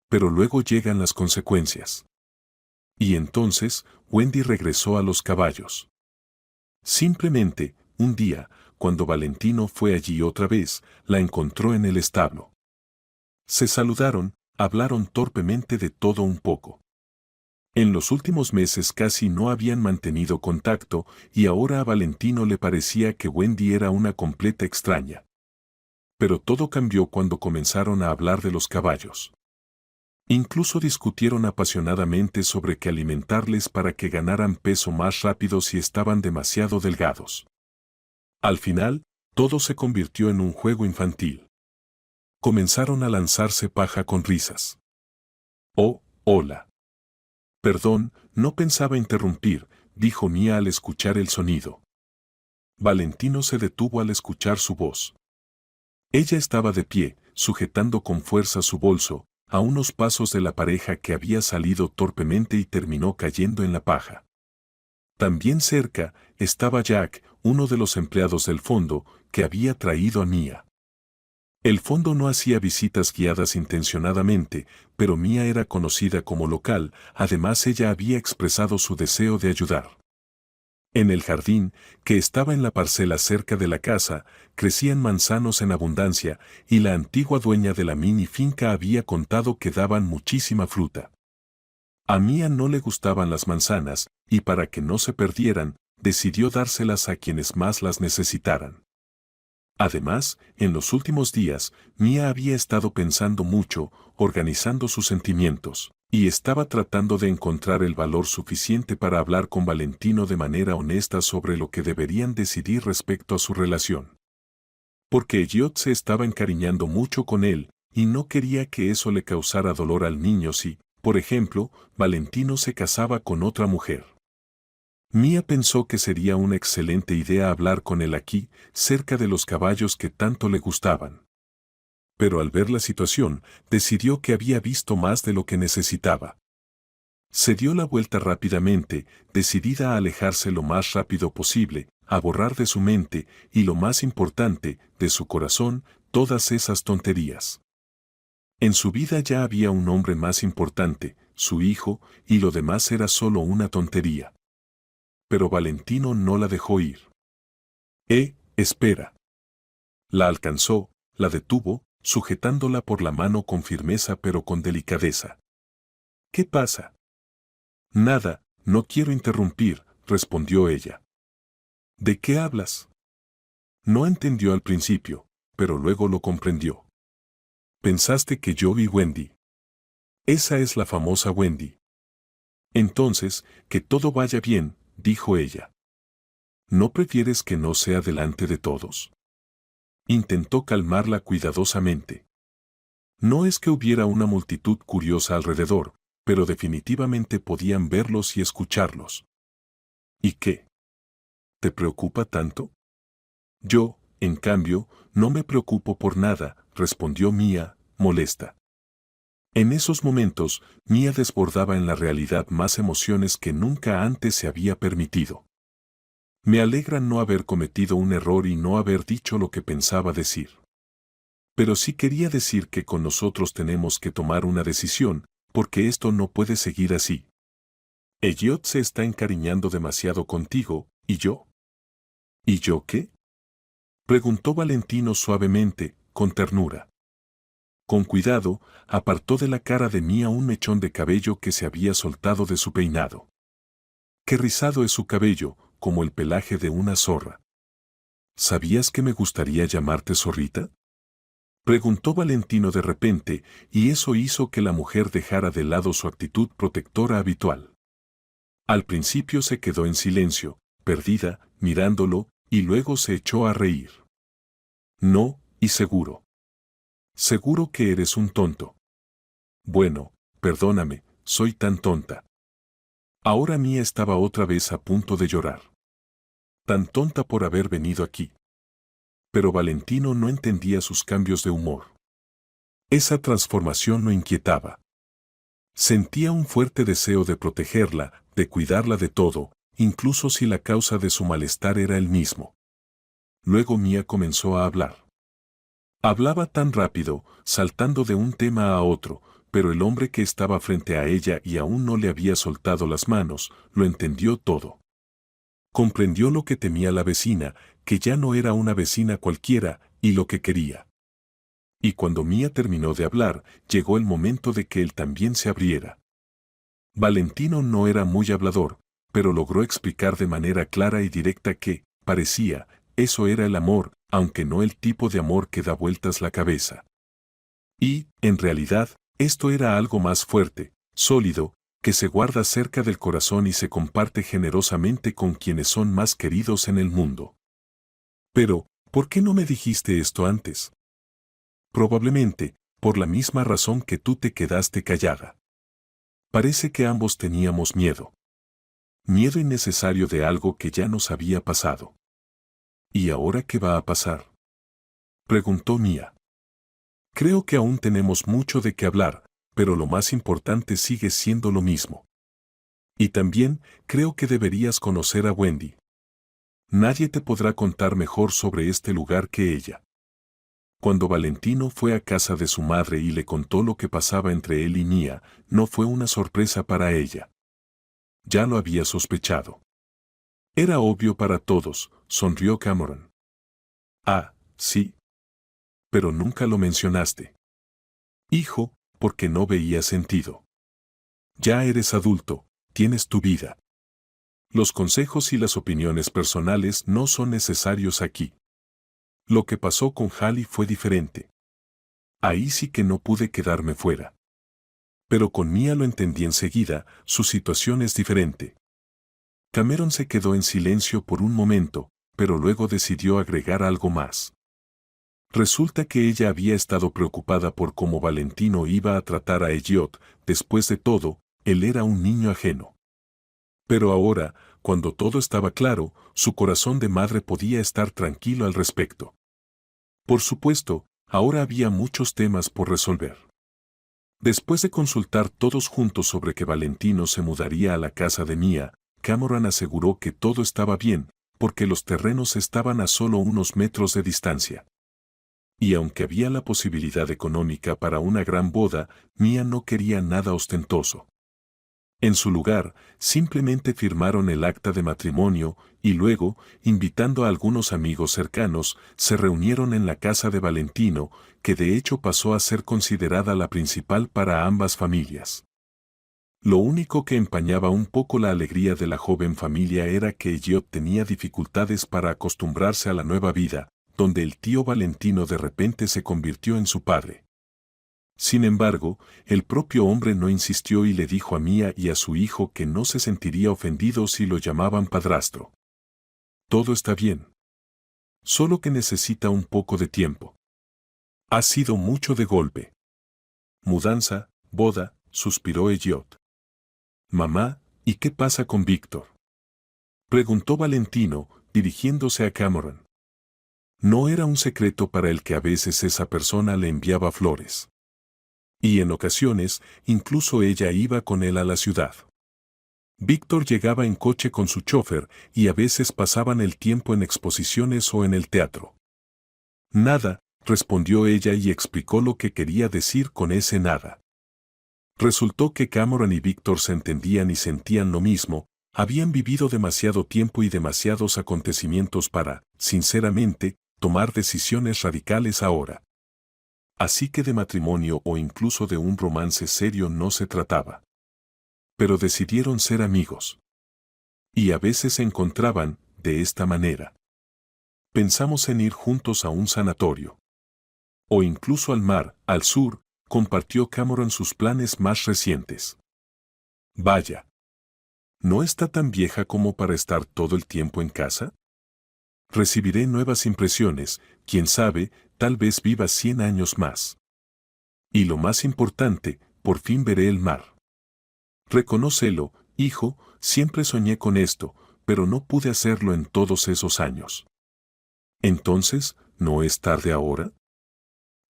Pero luego llegan las consecuencias. Y entonces, Wendy regresó a los caballos. Simplemente, un día, cuando Valentino fue allí otra vez, la encontró en el establo. Se saludaron, hablaron torpemente de todo un poco. En los últimos meses casi no habían mantenido contacto y ahora a Valentino le parecía que Wendy era una completa extraña. Pero todo cambió cuando comenzaron a hablar de los caballos. Incluso discutieron apasionadamente sobre qué alimentarles para que ganaran peso más rápido si estaban demasiado delgados. Al final, todo se convirtió en un juego infantil. Comenzaron a lanzarse paja con risas. Oh, hola. Perdón, no pensaba interrumpir, dijo Mia al escuchar el sonido. Valentino se detuvo al escuchar su voz. Ella estaba de pie, sujetando con fuerza su bolso, a unos pasos de la pareja que había salido torpemente y terminó cayendo en la paja. También cerca estaba Jack, uno de los empleados del fondo, que había traído a Mia. El fondo no hacía visitas guiadas intencionadamente, pero Mia era conocida como local, además ella había expresado su deseo de ayudar. En el jardín, que estaba en la parcela cerca de la casa, crecían manzanos en abundancia, y la antigua dueña de la mini finca había contado que daban muchísima fruta. A Mia no le gustaban las manzanas, y para que no se perdieran, decidió dárselas a quienes más las necesitaran. Además, en los últimos días, Mia había estado pensando mucho, organizando sus sentimientos, y estaba tratando de encontrar el valor suficiente para hablar con Valentino de manera honesta sobre lo que deberían decidir respecto a su relación. Porque Elliot se estaba encariñando mucho con él, y no quería que eso le causara dolor al niño si, por ejemplo, Valentino se casaba con otra mujer. Mia pensó que sería una excelente idea hablar con él aquí, cerca de los caballos que tanto le gustaban. Pero al ver la situación, decidió que había visto más de lo que necesitaba. Se dio la vuelta rápidamente, decidida a alejarse lo más rápido posible, a borrar de su mente, y lo más importante, de su corazón, todas esas tonterías. En su vida ya había un hombre más importante, su hijo, y lo demás era solo una tontería. Pero Valentino no la dejó ir. Espera. La alcanzó, la detuvo, sujetándola por la mano con firmeza pero con delicadeza. ¿Qué pasa? Nada, no quiero interrumpir, respondió ella. ¿De qué hablas? No entendió al principio, pero luego lo comprendió. Pensaste que yo vi Wendy. Esa es la famosa Wendy. Entonces, que todo vaya bien, dijo ella. ¿No prefieres que no sea delante de todos? Intentó calmarla cuidadosamente. No es que hubiera una multitud curiosa alrededor, pero definitivamente podían verlos y escucharlos. ¿Y qué? ¿Te preocupa tanto? Yo, en cambio, no me preocupo por nada, respondió Mia, molesta. En esos momentos, Mia desbordaba en la realidad más emociones que nunca antes se había permitido. Me alegra no haber cometido un error y no haber dicho lo que pensaba decir. Pero sí quería decir que con nosotros tenemos que tomar una decisión, porque esto no puede seguir así. Elliot se está encariñando demasiado contigo, ¿y yo? ¿Y yo qué? Preguntó Valentino suavemente, con ternura. Con cuidado, apartó de la cara de Mia un mechón de cabello que se había soltado de su peinado. Qué rizado es su cabello, como el pelaje de una zorra. ¿Sabías que me gustaría llamarte zorrita? Preguntó Valentino de repente, y eso hizo que la mujer dejara de lado su actitud protectora habitual. Al principio se quedó en silencio, perdida, mirándolo, y luego se echó a reír. No, y seguro. Seguro que eres un tonto. Bueno, perdóname, soy tan tonta. Ahora Mia estaba otra vez a punto de llorar. Tan tonta por haber venido aquí. Pero Valentino no entendía sus cambios de humor. Esa transformación lo inquietaba. Sentía un fuerte deseo de protegerla, de cuidarla de todo, incluso si la causa de su malestar era él mismo. Luego Mia comenzó a hablar. Hablaba tan rápido, saltando de un tema a otro, pero el hombre que estaba frente a ella y aún no le había soltado las manos, lo entendió todo. Comprendió lo que temía la vecina, que ya no era una vecina cualquiera, y lo que quería. Y cuando Mia terminó de hablar, llegó el momento de que él también se abriera. Valentino no era muy hablador, pero logró explicar de manera clara y directa que, parecía, eso era el amor, aunque no el tipo de amor que da vueltas la cabeza. Y, en realidad, esto era algo más fuerte, sólido, que se guarda cerca del corazón y se comparte generosamente con quienes son más queridos en el mundo. Pero, ¿por qué no me dijiste esto antes? Probablemente, por la misma razón que tú te quedaste callada. Parece que ambos teníamos miedo. Miedo innecesario de algo que ya nos había pasado. ¿Y ahora qué va a pasar?, preguntó Mia. Creo que aún tenemos mucho de qué hablar, pero lo más importante sigue siendo lo mismo. Y también, creo que deberías conocer a Wendy. Nadie te podrá contar mejor sobre este lugar que ella. Cuando Valentino fue a casa de su madre y le contó lo que pasaba entre él y Mia, no fue una sorpresa para ella. Ya lo había sospechado. Era obvio para todos, sonrió Cameron. Ah, sí. Pero nunca lo mencionaste. Hijo, porque no veía sentido. Ya eres adulto, tienes tu vida. Los consejos y las opiniones personales no son necesarios aquí. Lo que pasó con Hallie fue diferente. Ahí sí que no pude quedarme fuera. Pero con Mia lo entendí enseguida, su situación es diferente. Cameron se quedó en silencio por un momento, pero luego decidió agregar algo más. Resulta que ella había estado preocupada por cómo Valentino iba a tratar a Elliot. Después de todo, él era un niño ajeno. Pero ahora, cuando todo estaba claro, su corazón de madre podía estar tranquilo al respecto. Por supuesto, ahora había muchos temas por resolver. Después de consultar todos juntos sobre que Valentino se mudaría a la casa de Mia, Cameron aseguró que todo estaba bien, porque los terrenos estaban a solo unos metros de distancia. Y aunque había la posibilidad económica para una gran boda, Mia no quería nada ostentoso. En su lugar, simplemente firmaron el acta de matrimonio y luego, invitando a algunos amigos cercanos, se reunieron en la casa de Valentino, que de hecho pasó a ser considerada la principal para ambas familias. Lo único que empañaba un poco la alegría de la joven familia era que Elliot tenía dificultades para acostumbrarse a la nueva vida, donde el tío Valentino de repente se convirtió en su padre. Sin embargo, el propio hombre no insistió y le dijo a Mia y a su hijo que no se sentiría ofendido si lo llamaban padrastro. Todo está bien. Solo que necesita un poco de tiempo. Ha sido mucho de golpe. Mudanza, boda, suspiró Elliot. Mamá, ¿y qué pasa con Víctor?, preguntó Valentino, dirigiéndose a Cameron. No era un secreto para él que a veces esa persona le enviaba flores. Y en ocasiones, incluso ella iba con él a la ciudad. Víctor llegaba en coche con su chofer y a veces pasaban el tiempo en exposiciones o en el teatro. Nada, respondió ella y explicó lo que quería decir con ese nada. Resultó que Cameron y Víctor se entendían y sentían lo mismo, habían vivido demasiado tiempo y demasiados acontecimientos para, sinceramente, tomar decisiones radicales ahora. Así que de matrimonio o incluso de un romance serio no se trataba. Pero decidieron ser amigos. Y a veces se encontraban, de esta manera. Pensamos en ir juntos a un sanatorio. O incluso al mar, al sur, compartió Cameron sus planes más recientes. Vaya. ¿No está tan vieja como para estar todo el tiempo en casa? Recibiré nuevas impresiones, quién sabe, tal vez viva 100 años más. Y lo más importante, por fin veré el mar. Reconócelo, hijo, siempre soñé con esto, pero no pude hacerlo en todos esos años. Entonces, ¿no es tarde ahora?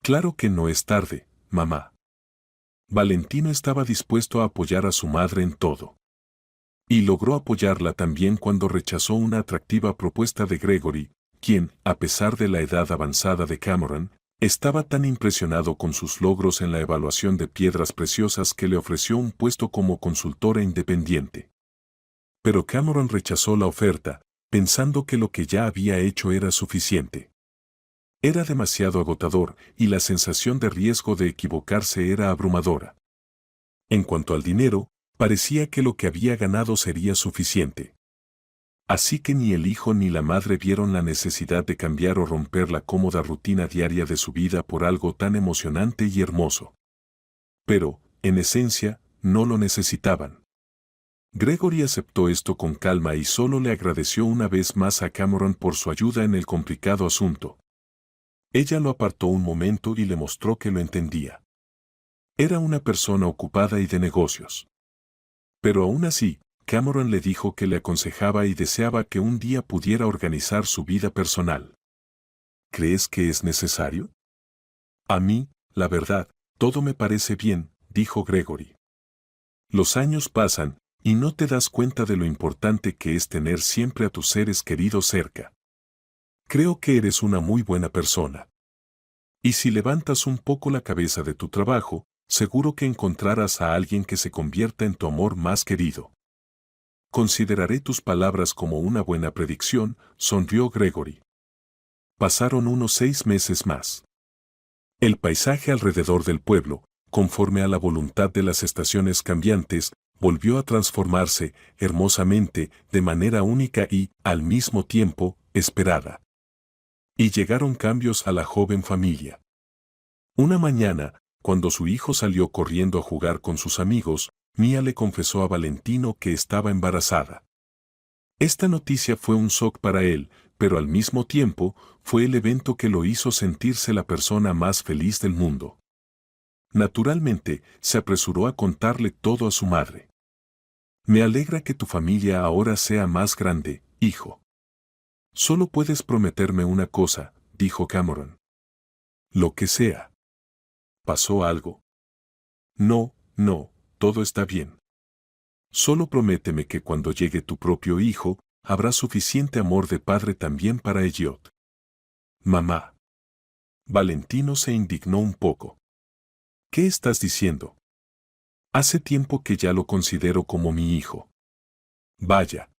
Claro que no es tarde, mamá. Valentino estaba dispuesto a apoyar a su madre en todo. Y logró apoyarla también cuando rechazó una atractiva propuesta de Gregory, quien, a pesar de la edad avanzada de Cameron, estaba tan impresionado con sus logros en la evaluación de piedras preciosas que le ofreció un puesto como consultora independiente. Pero Cameron rechazó la oferta, pensando que lo que ya había hecho era suficiente. Era demasiado agotador y la sensación de riesgo de equivocarse era abrumadora. En cuanto al dinero, parecía que lo que había ganado sería suficiente. Así que ni el hijo ni la madre vieron la necesidad de cambiar o romper la cómoda rutina diaria de su vida por algo tan emocionante y hermoso. Pero, en esencia, no lo necesitaban. Gregory aceptó esto con calma y solo le agradeció una vez más a Cameron por su ayuda en el complicado asunto. Ella lo apartó un momento y le mostró que lo entendía. Era una persona ocupada y de negocios. Pero aún así, Cameron le dijo que le aconsejaba y deseaba que un día pudiera organizar su vida personal. ¿Crees que es necesario? A mí, la verdad, todo me parece bien, dijo Gregory. Los años pasan, y no te das cuenta de lo importante que es tener siempre a tus seres queridos cerca. Creo que eres una muy buena persona. Y si levantas un poco la cabeza de tu trabajo, seguro que encontrarás a alguien que se convierta en tu amor más querido. Consideraré tus palabras como una buena predicción, sonrió Gregory. Pasaron unos 6 meses más. El paisaje alrededor del pueblo, conforme a la voluntad de las estaciones cambiantes, volvió a transformarse hermosamente, de manera única y, al mismo tiempo, esperada. Y llegaron cambios a la joven familia. Una mañana, cuando su hijo salió corriendo a jugar con sus amigos, Mia le confesó a Valentino que estaba embarazada. Esta noticia fue un shock para él, pero al mismo tiempo, fue el evento que lo hizo sentirse la persona más feliz del mundo. Naturalmente, se apresuró a contarle todo a su madre. Me alegra que tu familia ahora sea más grande, hijo. Solo puedes prometerme una cosa, dijo Cameron. Lo que sea. ¿Pasó algo? No, todo está bien. Solo prométeme que cuando llegue tu propio hijo, habrá suficiente amor de padre también para Elliot. Mamá. Valentino se indignó un poco. ¿Qué estás diciendo? Hace tiempo que ya lo considero como mi hijo. Vaya.